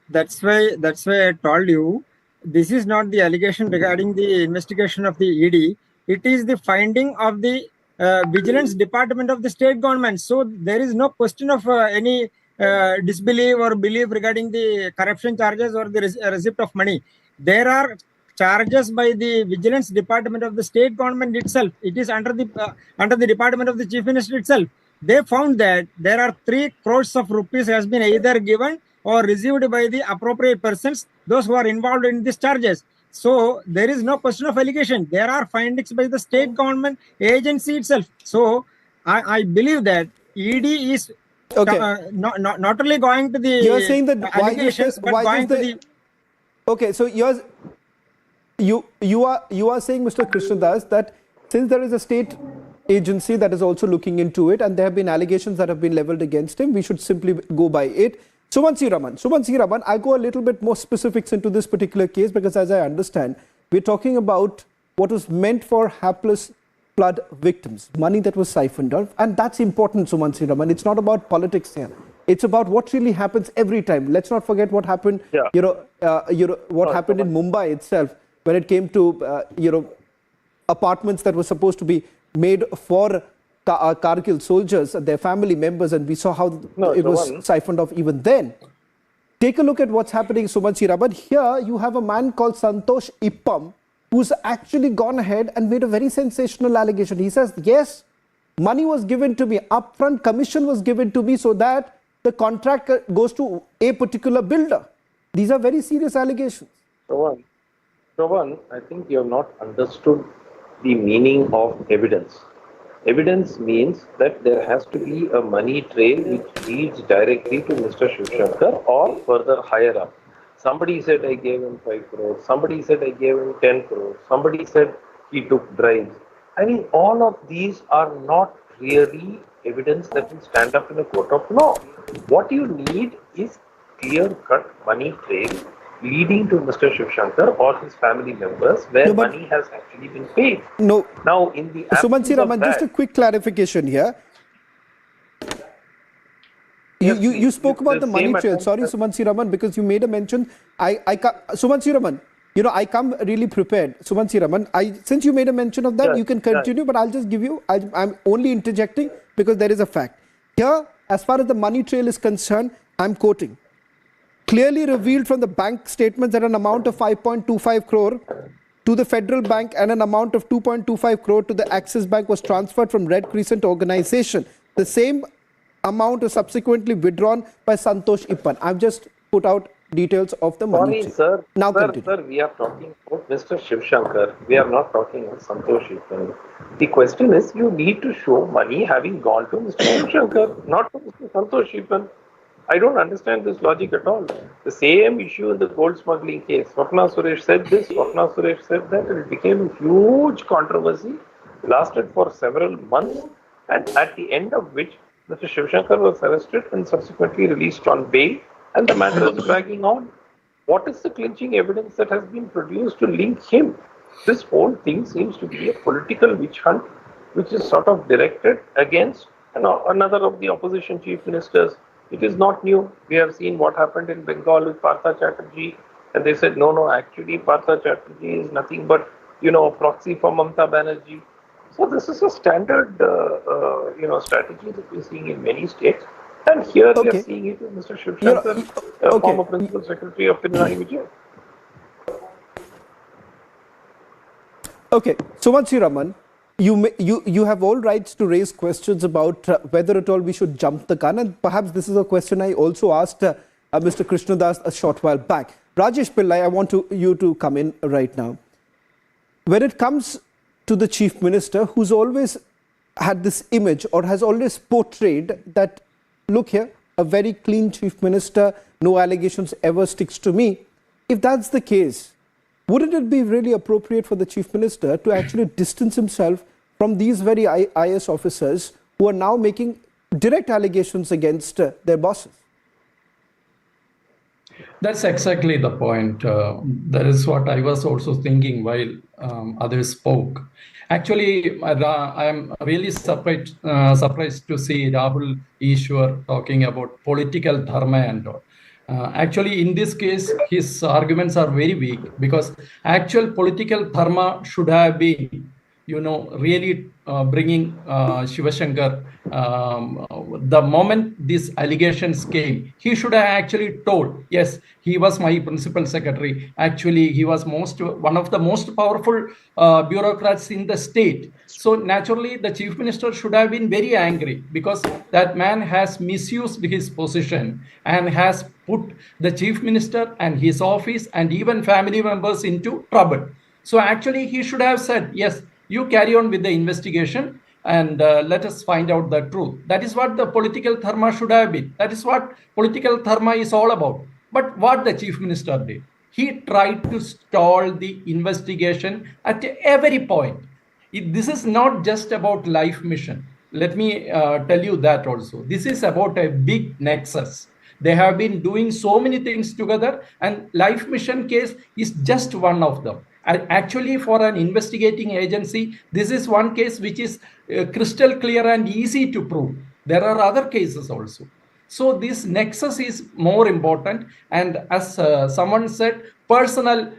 Speaker 19: That's why I told you, this is not the allegation regarding the investigation of the ED. It is the finding of the Vigilance Department of the state government. So there is no question of any disbelief or belief regarding the corruption charges or the receipt of money. There are charges by the Vigilance Department of the state government itself. It is under the Department of the Chief Minister itself. They found that there are 3 crores of rupees has been either given or received by the appropriate persons, those who are involved in these charges. So there is no question of allegation. There are findings by the state government agency itself. So I believe that ED is not only going to the
Speaker 20: you're saying that
Speaker 19: allegations, but going to the...
Speaker 20: Okay, so you are saying, Mr. Krishnadas, that since there is a state agency that is also looking into it and there have been allegations that have been leveled against him, we should simply go by it. Sumansi Raman, I'll go a little bit more specifics into this particular case because as I understand, we're talking about what was meant for hapless flood victims, money that was siphoned off, and that's important, Sumansi Raman. It's not about politics here. It's about what really happens every time. Let's not forget what happened, what happened in Mumbai itself when it came to, apartments that were supposed to be made for Kargil soldiers and their family members, and we saw how it was siphoned off even then. Take a look at what's happening, Sumansi Raman. Here you have a man called Santosh Ippam who's actually gone ahead and made a very sensational allegation. He says, yes, money was given to me, upfront commission was given to me so that the contract goes to a particular builder. These are very serious allegations.
Speaker 21: Shravan, I think you have not understood the meaning of evidence. Evidence means that there has to be a money trail which leads directly to Mr. Shiv Shankar or further higher up. Somebody said I gave him 5 crores, somebody said I gave him 10 crores, somebody said he took bribes. I mean, all of these are not really evidence that will stand up in a court of law. What you need is clear-cut money trail leading to Mr. Shiv Shankar or his family members where money has actually been paid.
Speaker 20: No.
Speaker 21: Now, in the
Speaker 20: Sumansi Raman, just a quick clarification here. You spoke about the money trail. Sorry, Sumansi Raman, because you made a mention. Sumansi Raman, I come really prepared. Sumansi Raman, since you made a mention of that, you can continue, but I'll just give you, I'm only interjecting because there is a fact. Here, as far as the money trail is concerned, I'm quoting. Clearly revealed from the bank statements that an amount of 5.25 crore to the Federal Bank and an amount of 2.25 crore to the Axis Bank was transferred from Red Crescent organization. The same amount was subsequently withdrawn by Santosh Ippam. I've just put out details of the money.
Speaker 21: Sorry, sir.
Speaker 20: Now
Speaker 21: Sir, we are talking about Mr. Shiv Shankar. We are not talking about Santosh Ippam. The question is, you need to show money having gone to Mr. Shiv Shankar, not to Mr. Santosh Ippam. I don't understand this logic at all. The same issue in the gold smuggling case. Swapna Suresh said this, Swapna Suresh said that, and it became a huge controversy, lasted for several months, and at the end of which Mr. Shiv Shankar was arrested and subsequently released on bail, and the matter is dragging on. What is the clinching evidence that has been produced to link him? This whole thing seems to be a political witch hunt, which is sort of directed against another of the opposition chief ministers. It is not new. We have seen what happened in Bengal with Partha Chatterjee, and they said, no, actually Partha Chatterjee is nothing but, a proxy for Mamata Banerjee. So this is a standard, strategy that we're seeing in many states. And here we are seeing it with Mr. Shiv Shankar, former Principal Secretary of Pinarayi Vijayan.
Speaker 20: Okay, Sumansi Raman, you have all rights to raise questions about whether at all we should jump the gun, and perhaps this is a question I also asked Mr. Krishnadas a short while back. Rajesh Pillai, I want you to come in right now. When it comes to the Chief Minister, who's always had this image or has always portrayed that, look here, a very clean Chief Minister, no allegations ever sticks to me. If that's the case, wouldn't it be really appropriate for the Chief Minister to actually distance himself from these very IS officers who are now making direct allegations against their bosses?
Speaker 22: That's exactly the point. That is what I was also thinking while others spoke. Actually, I am really surprised to see Rahul Ishwar talking about political dharma and all. Actually, in this case, his arguments are very weak because actual political dharma should have been really bringing Shiva Shankar. The moment these allegations came, he should have actually told, yes, he was my principal secretary. Actually, he was one of the most powerful bureaucrats in the state. So naturally, the chief minister should have been very angry because that man has misused his position and has put the chief minister and his office and even family members into trouble. So actually, he should have said, yes, you carry on with the investigation and let us find out the truth. That is what the political dharma should have been. That is what political dharma is all about. But what the chief minister did, he tried to stall the investigation at every point. This is not just about life mission. Let me tell you that also. This is about a big nexus. They have been doing so many things together, and life mission case is just one of them. Actually, for an investigating agency, this is one case which is crystal clear and easy to prove. There are other cases also. So this nexus is more important. And as someone said, personal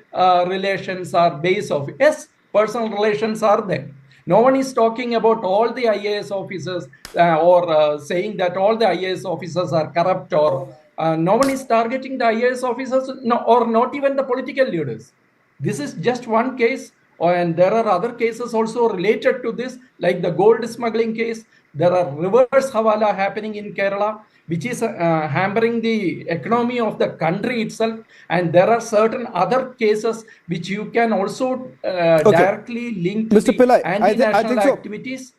Speaker 22: relations are base of it. Yes, personal relations are there. No one is talking about all the IAS officers or saying that all the IAS officers are corrupt, or no one is targeting the IAS officers, or not even the political leaders. This is just one case, and there are other cases also related to this, like the gold smuggling case. There are reverse hawala happening in Kerala, which is hampering the economy of the country itself. And there are certain other cases which you can also directly link to
Speaker 20: Mr. Pillai,
Speaker 22: anti-national activities.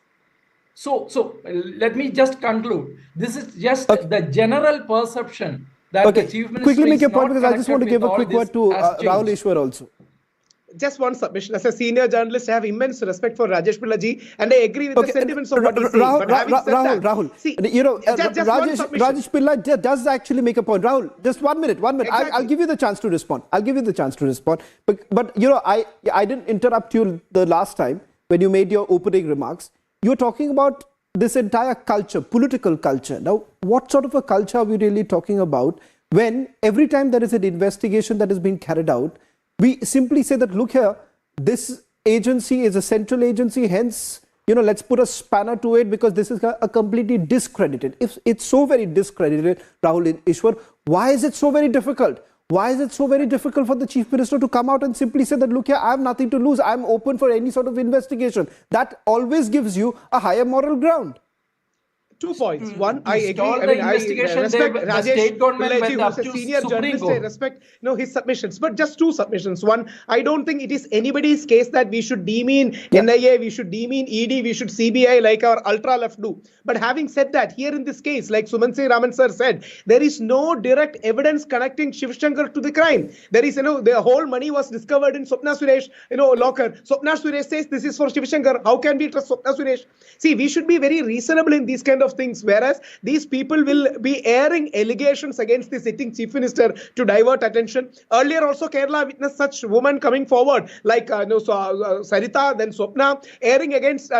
Speaker 22: So let me just conclude. This is just the general perception that the chief minister
Speaker 20: quickly make
Speaker 22: is
Speaker 20: your point,
Speaker 22: not
Speaker 20: because I just want to give a quick word to Rahul Ishwar also.
Speaker 18: Just one submission. As a senior journalist, I have immense respect for Rajesh Pillaji, and I agree with the sentiments of what he's saying. But having said that,
Speaker 20: Rahul,
Speaker 18: see,
Speaker 20: Rajesh Pillai does actually make a point. Rahul, just 1 minute. Exactly. I'll give you the chance to respond. But I didn't interrupt you the last time when you made your opening remarks. You're talking about this entire culture, political culture. Now, what sort of a culture are we really talking about when every time there is an investigation that is being carried out, we simply say that, look here, this agency is a central agency, hence, let's put a spanner to it because this is a completely discredited. If it's so very discredited, Rahul Ishwar, why is it so very difficult? Why is it so very difficult for the chief minister to come out and simply say that, look here, I have nothing to lose. I'm open for any sort of investigation. That always gives you a higher moral ground.
Speaker 18: 2 points. One, I agree. I respect Rajesh Pillaji, who's a senior journalist. I respect his submissions. But just 2 submissions. One, I don't think it is anybody's case that we should demean NIA, we should demean ED, we should CBI like our ultra-left do. But having said that, here in this case, like Sumansi Raman sir said, there is no direct evidence connecting Shiv Shankar to the crime. There is, the whole money was discovered in Swapna Suresh, locker. Swapna Suresh says this is for Shiv Shankar. How can we trust Swapna Suresh? See, we should be very reasonable in these kind of things, whereas these people will be airing allegations against the sitting chief minister to divert attention. Earlier also Kerala witnessed such women coming forward like Sarita, then Swapna, airing against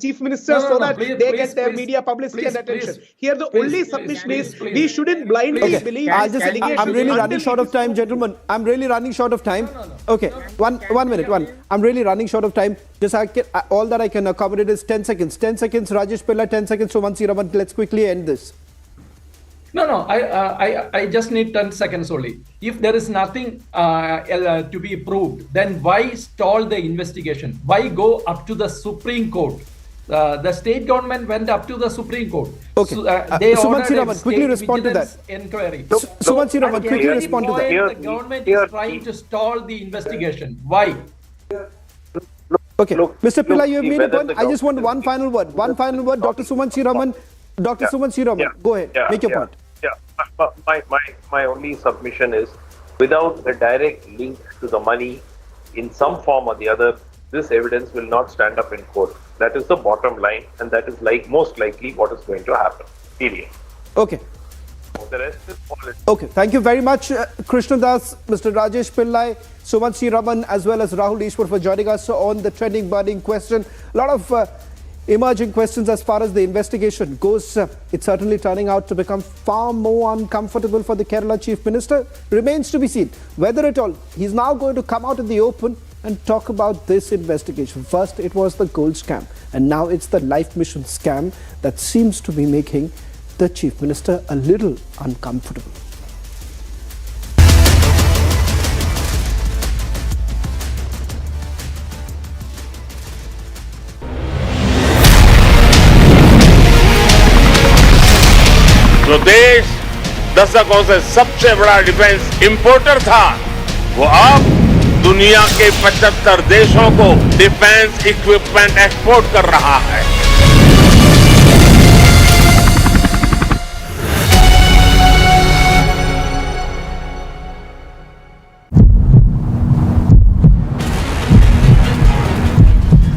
Speaker 18: chief minister so that they get their media publicity and attention. Here the only submission is we shouldn't blindly believe these allegations.
Speaker 20: I'm really running short of time, gentlemen. I'm really running short of time. Okay, one minute. I'm really running short of time. Just all that I can accommodate is 10 seconds. 10 seconds, Rajesh Pillai, 10 seconds, Sumansi Raman. Let's quickly end this.
Speaker 22: No, I just need 10 seconds only. If there is nothing to be proved, then why stall the investigation? Why go up to the Supreme Court? The state government went up to the Supreme Court.
Speaker 20: Okay.
Speaker 22: So, they
Speaker 20: Sumansi Raman, quickly respond to that.
Speaker 22: Inquiry.
Speaker 20: Sumansi Raman, quickly respond to that.
Speaker 22: The government is trying to stall the investigation. Why?
Speaker 20: Okay, Mr. Pillai, you have made a point. I just want one final word. Dr. Sumansi Raman. Dr. Sumansi Raman, go ahead. Make your point.
Speaker 21: My only submission is, without a direct link to the money in some form or the other, this evidence will not stand up in court. That is the bottom line, and that is most likely what is going to happen. Period.
Speaker 20: Okay.
Speaker 21: The rest is politics.
Speaker 20: Okay, thank you very much, Krishna Das, Mr. Rajesh Pillai, Sumansi Raman, as well as Rahul Ishwar for joining us on the trending burning question. A lot of emerging questions as far as the investigation goes. It's certainly turning out to become far more uncomfortable for the Kerala Chief Minister. Remains to be seen whether at all he's now going to come out in the open and talk about this investigation. First, it was the gold scam, and now it's the life mission scam that seems to be making the Chief Minister a little uncomfortable.
Speaker 12: जो देश दशकों से सबसे बड़ा defence importer था, वो अब दुनिया के 75 देशों को डिफेंस इक्विपमेंट एक्सपोर्ट कर रहा है।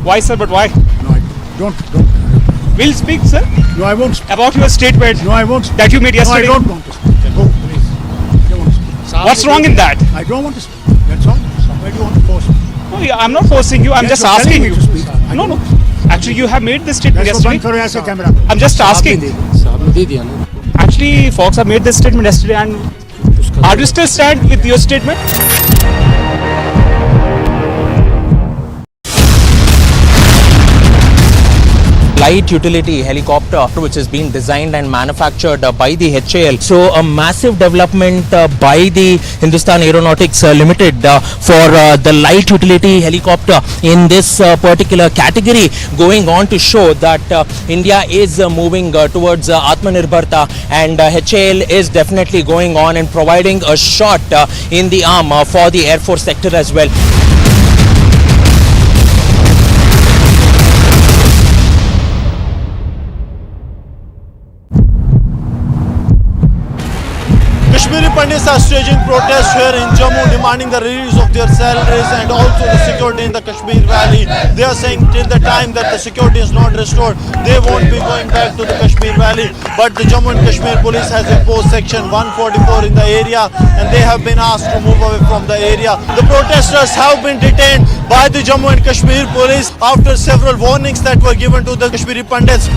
Speaker 13: Why, sir? But why?
Speaker 14: No, I don't.
Speaker 13: We'll speak, sir.
Speaker 14: No, I won't.
Speaker 13: About your statement.
Speaker 14: No, I won't.
Speaker 13: That you made yesterday.
Speaker 14: No, I don't want to speak. Go, please. I don't want to speak.
Speaker 13: What's wrong in that?
Speaker 14: I don't want to speak. That's all. Why do you want to force me?
Speaker 13: No, yeah, I'm not forcing you. I'm
Speaker 14: Yes,
Speaker 13: just
Speaker 14: you're telling
Speaker 13: asking
Speaker 14: me
Speaker 13: you.
Speaker 14: to speak.
Speaker 13: No, no. Actually, you have made this statement
Speaker 14: Let's go
Speaker 13: yesterday.
Speaker 14: back for camera.
Speaker 13: I'm just asking. Actually, folks have made this statement yesterday, and are you still stand with your statement?
Speaker 9: Light utility helicopter which has been designed and manufactured by the HAL. So a massive development by the Hindustan Aeronautics Limited for the light utility helicopter in this particular category, going on to show that India is moving towards Atmanirbharta, and HAL is definitely going on and providing a shot in the arm for the Air Force sector as well.
Speaker 10: Kashmiri Pandits are staging protests here in Jammu, demanding the release of their salaries and also the security in the Kashmir Valley. They are saying till the time that the security is not restored, they won't be going back to the Kashmir Valley. But the Jammu and Kashmir police has imposed section 144 in the area, and they have been asked to move away from the area. The protesters have been detained by the Jammu and Kashmir police after several warnings that were given to the Kashmiri Pandits.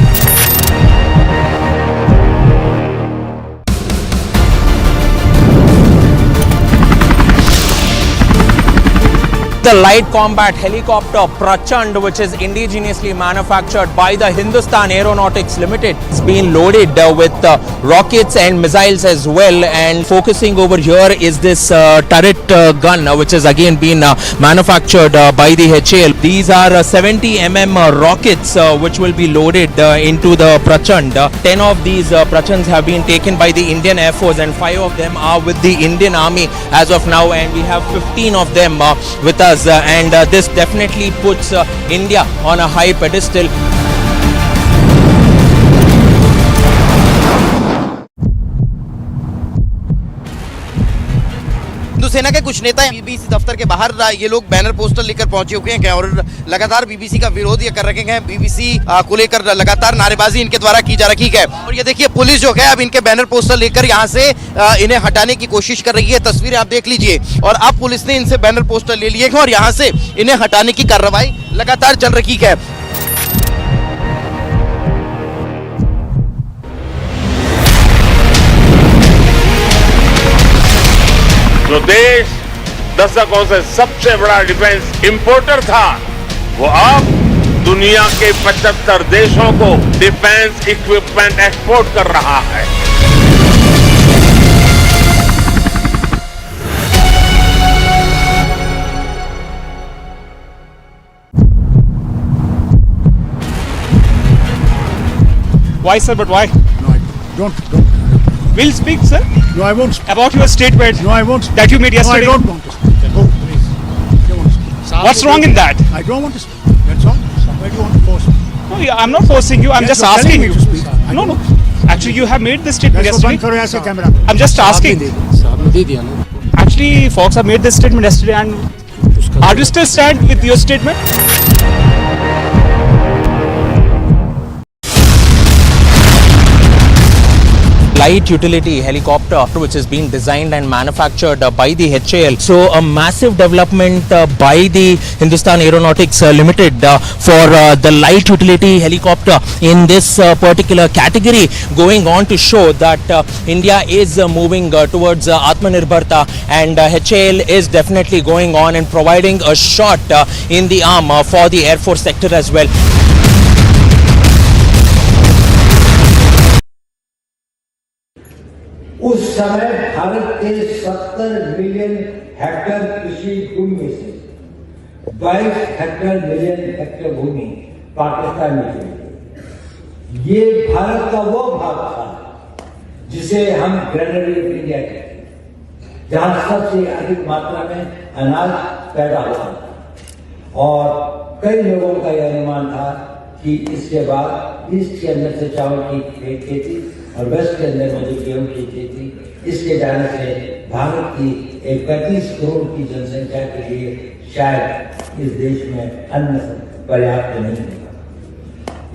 Speaker 9: The light combat helicopter Prachand, which is indigenously manufactured by the Hindustan Aeronautics Limited, has been loaded with rockets and missiles as well. And focusing over here is this turret gun, which has again been manufactured by the HAL. These are 70 mm rockets which will be loaded into the Prachand. 10 of these Prachands have been taken by the Indian Air Force, and 5 of them are with the Indian Army as of now, and we have 15 of them with us. And this definitely puts India on a high pedestal.
Speaker 11: Hindu सेना के कुछ नेता BBC दफ्तर के बाहर ये लोग banner poster लेकर पहुंचे हुए हैं और लगातार बीबीसी का विरोध ये कर रखे हैं। बीबीसी को लेकर लगातार नारेबाजी इनके द्वारा की जा रही है। और ये देखिए पुलिस जो है अब इनके बैनर पोस्टर लेकर यहाँ से इन्हें हटाने की कोशिश कर रही है। तस्वीरें आप देख लीजिए। और अब पुलिस ने इनसे बैनर पोस्टर ले लिए हैं और यहाँ से इन्हें हटाने की कार्रवाई लगातार चल रही है।
Speaker 12: जो देश दशकों से सबसे बड़ा डिफेंस इंपोर्टर था, वो अब दुनिया के 75 देशों को डिफेंस इक्विपमेंट एक्सपोर्ट कर रहा है।
Speaker 13: Why, sir? But why?
Speaker 14: No, I don't.
Speaker 13: We'll speak, sir.
Speaker 14: No, I won't speak.
Speaker 13: About your statement.
Speaker 14: No, I won't speak.
Speaker 13: That you made yesterday.
Speaker 14: No, I don't want to speak. Go, please. I don't want to speak.
Speaker 13: What's wrong in that?
Speaker 14: I don't want to speak. That's all. Why do you want to force me?
Speaker 13: No, yeah, I'm not forcing you. I'm
Speaker 14: Yes,
Speaker 13: just
Speaker 14: you're
Speaker 13: asking
Speaker 14: telling
Speaker 13: you.
Speaker 14: me to speak. I
Speaker 13: No,
Speaker 14: don't
Speaker 13: no. Actually, you have made this statement
Speaker 14: Let's go
Speaker 13: yesterday.
Speaker 14: back for camera.
Speaker 13: I'm just asking. Actually, folks have made this statement yesterday, and are you still stand with your statement?
Speaker 9: light utility helicopter which is being designed and manufactured by the HAL. So a massive development by the Hindustan Aeronautics Limited for the light utility helicopter in this particular category, going on to show that India is moving towards Atmanirbharta, and HAL is definitely going on and providing a shot in the arm for the Air Force sector as well.
Speaker 3: उस समय भारत के 70 million hectare कृषि भूमि में से 22 hectare भूमि पाकिस्तान में थी। ये भारत का वो भाग था जिसे हम ग्रेनरी ऑफ इंडिया कहते हैं, जहां सबसे अधिक मात्रा में अनाज पैदा होता था। और कई लोगों का यह अनुमान था कि इसके बाद ईस्ट के अंदर से चावल की खेती और वेस्ट के अंदर में जो गेहूं की खेती, इसके जाने से भारत की 35 करोड़ की जनसंख्या के लिए शायद इस देश में अन्न पर्याप्त नहीं होगा।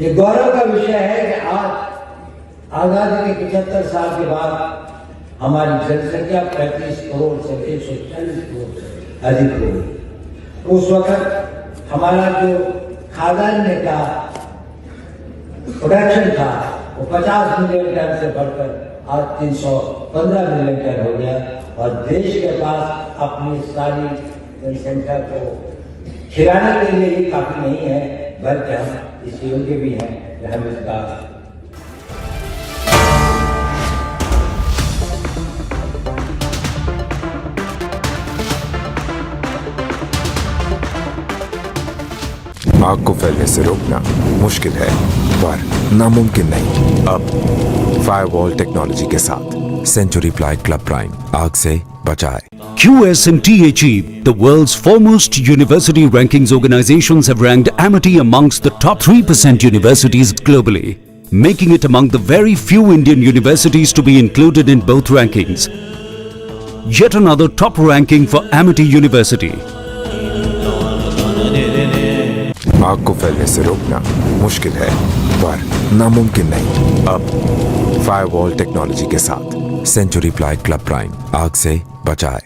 Speaker 3: ये गौरव का विषय है कि आज आजादी के 75 साल के बाद हमारी जनसंख्या 35 करोड़ से 140 करोड़ से अधिक हो गई। उस वक्त हमारा जो खाद्यान्न का प्रोडक्शन था वो 50 मिलियन टन से बढ़कर आज 315 मिलियन टन हो गया, और देश के पास अपनी सारी जनसंख्या को खिलाने के लिए ही काफी नहीं है, बल्कि हम इस योग्य भी हैं कि हम इसका
Speaker 7: आग को फैलने से रोकना मुश्किल है पर नामुमकिन नहीं। अब फायरवॉल टेक्नोलॉजी के साथ सेंचुरी प्लाइड क्लब प्राइम आग से बचाए।
Speaker 8: QS&T achieved the world's foremost university rankings. Organizations have ranked Amity amongst the top 3% universities globally, making it among the very few Indian universities to be included in both rankings. Yet another top ranking for Amity University.
Speaker 7: आग को फैलने से रोकना मुश्किल है पर नामुमकिन नहीं। अब फायरवॉल टेक्नोलॉजी के साथ सेंचुरी प्लाइड क्लब प्राइम आग से बचाए।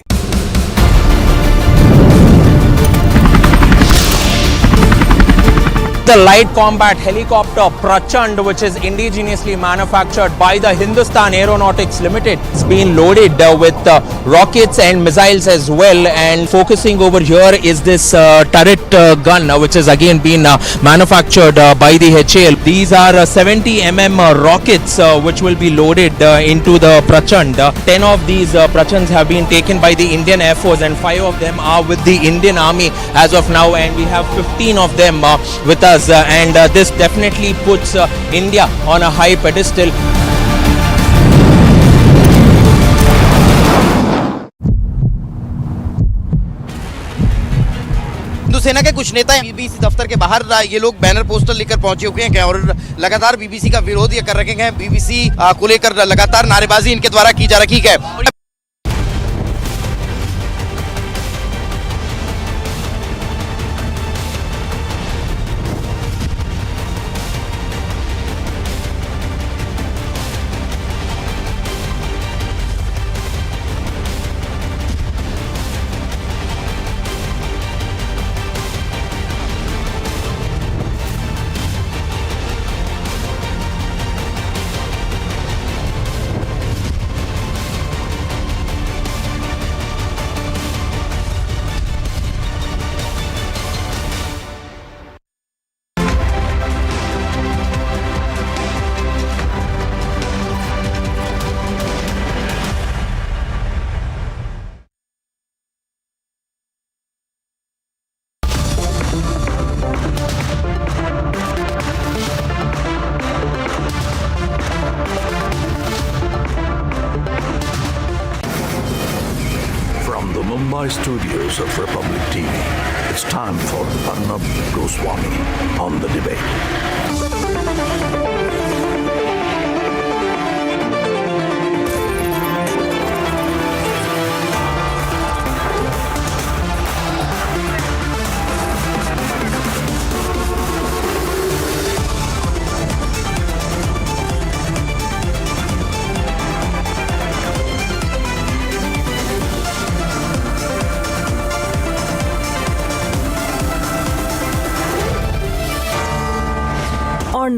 Speaker 9: The light combat helicopter Prachand, which is indigenously manufactured by the Hindustan Aeronautics Limited, it's been loaded with rockets and missiles as well. And focusing over here is this turret gun, which has again been manufactured by the HAL. These are 70 rockets which will be loaded into the Prachand. 10 of these Prachands have been taken by the Indian Air Force, and 5 of them are with the Indian Army as of now, and we have 15 of them with us. And this definitely puts India on a high pedestal.
Speaker 11: Hindu सेना के कुछ नेता BBC दफ्तर के बाहर ये लोग banner poster लेकर पहुंचे हुए हैं और लगातार बीबीसी का विरोध ये कर रखे हैं। बीबीसी को लेकर लगातार नारेबाजी इनके द्वारा की जा रही है।
Speaker 23: Mumbai studios of Republic TV, it's time for Arnab Goswami on the debate.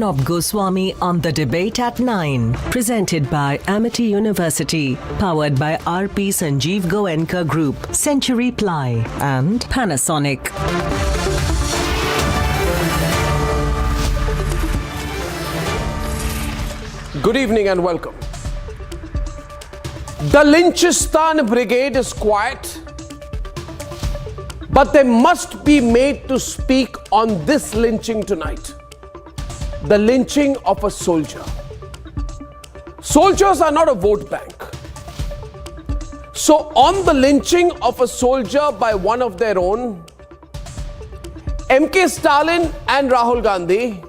Speaker 15: Arnab Goswami on The Debate at 9. Presented by Amity University. Powered by RP Sanjeev Goenka Group, Century Ply and Panasonic.
Speaker 4: Good evening and welcome. The Lynchistan Brigade is quiet, but they must be made to speak on this lynching tonight. The lynching of a soldier. Soldiers are not a vote bank. So on the lynching of a soldier by one of their own, MK Stalin and Rahul Gandhi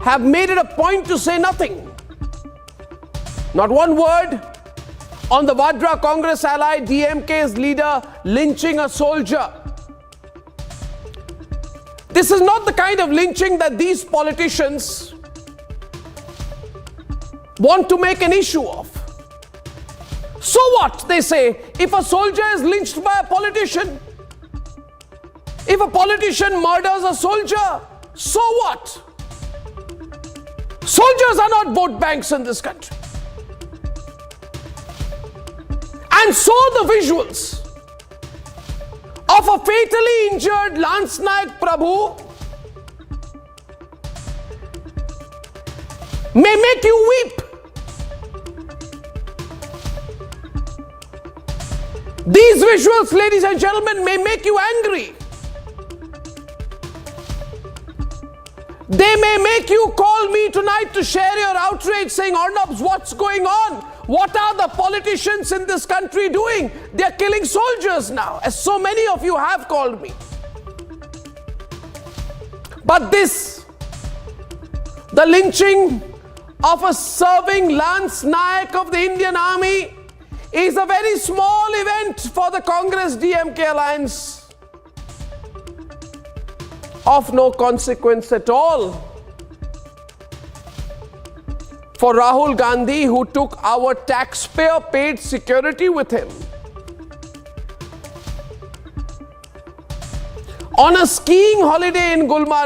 Speaker 4: have made it a point to say nothing. Not one word on the Vadra Congress ally DMK's leader lynching a soldier. This is not the kind of lynching that these politicians want to make an issue of. So what, they say, if a soldier is lynched by a politician? If a politician murders a soldier, so what? Soldiers are not vote banks in this country. And so the visuals of a fatally injured Lance Naik Prabhu may make you weep. These visuals, ladies and gentlemen, may make you angry. They may make you call me tonight to share your outrage, saying, Arnabs, what's going on? What are the politicians in this country doing? They're killing soldiers now, as so many of you have called me. But this, the lynching of a serving Lance Naik of the Indian Army, is a very small event for the Congress-DMK alliance, of no consequence at all. For Rahul Gandhi, who took our taxpayer-paid security with him on a skiing holiday in Gulmarg,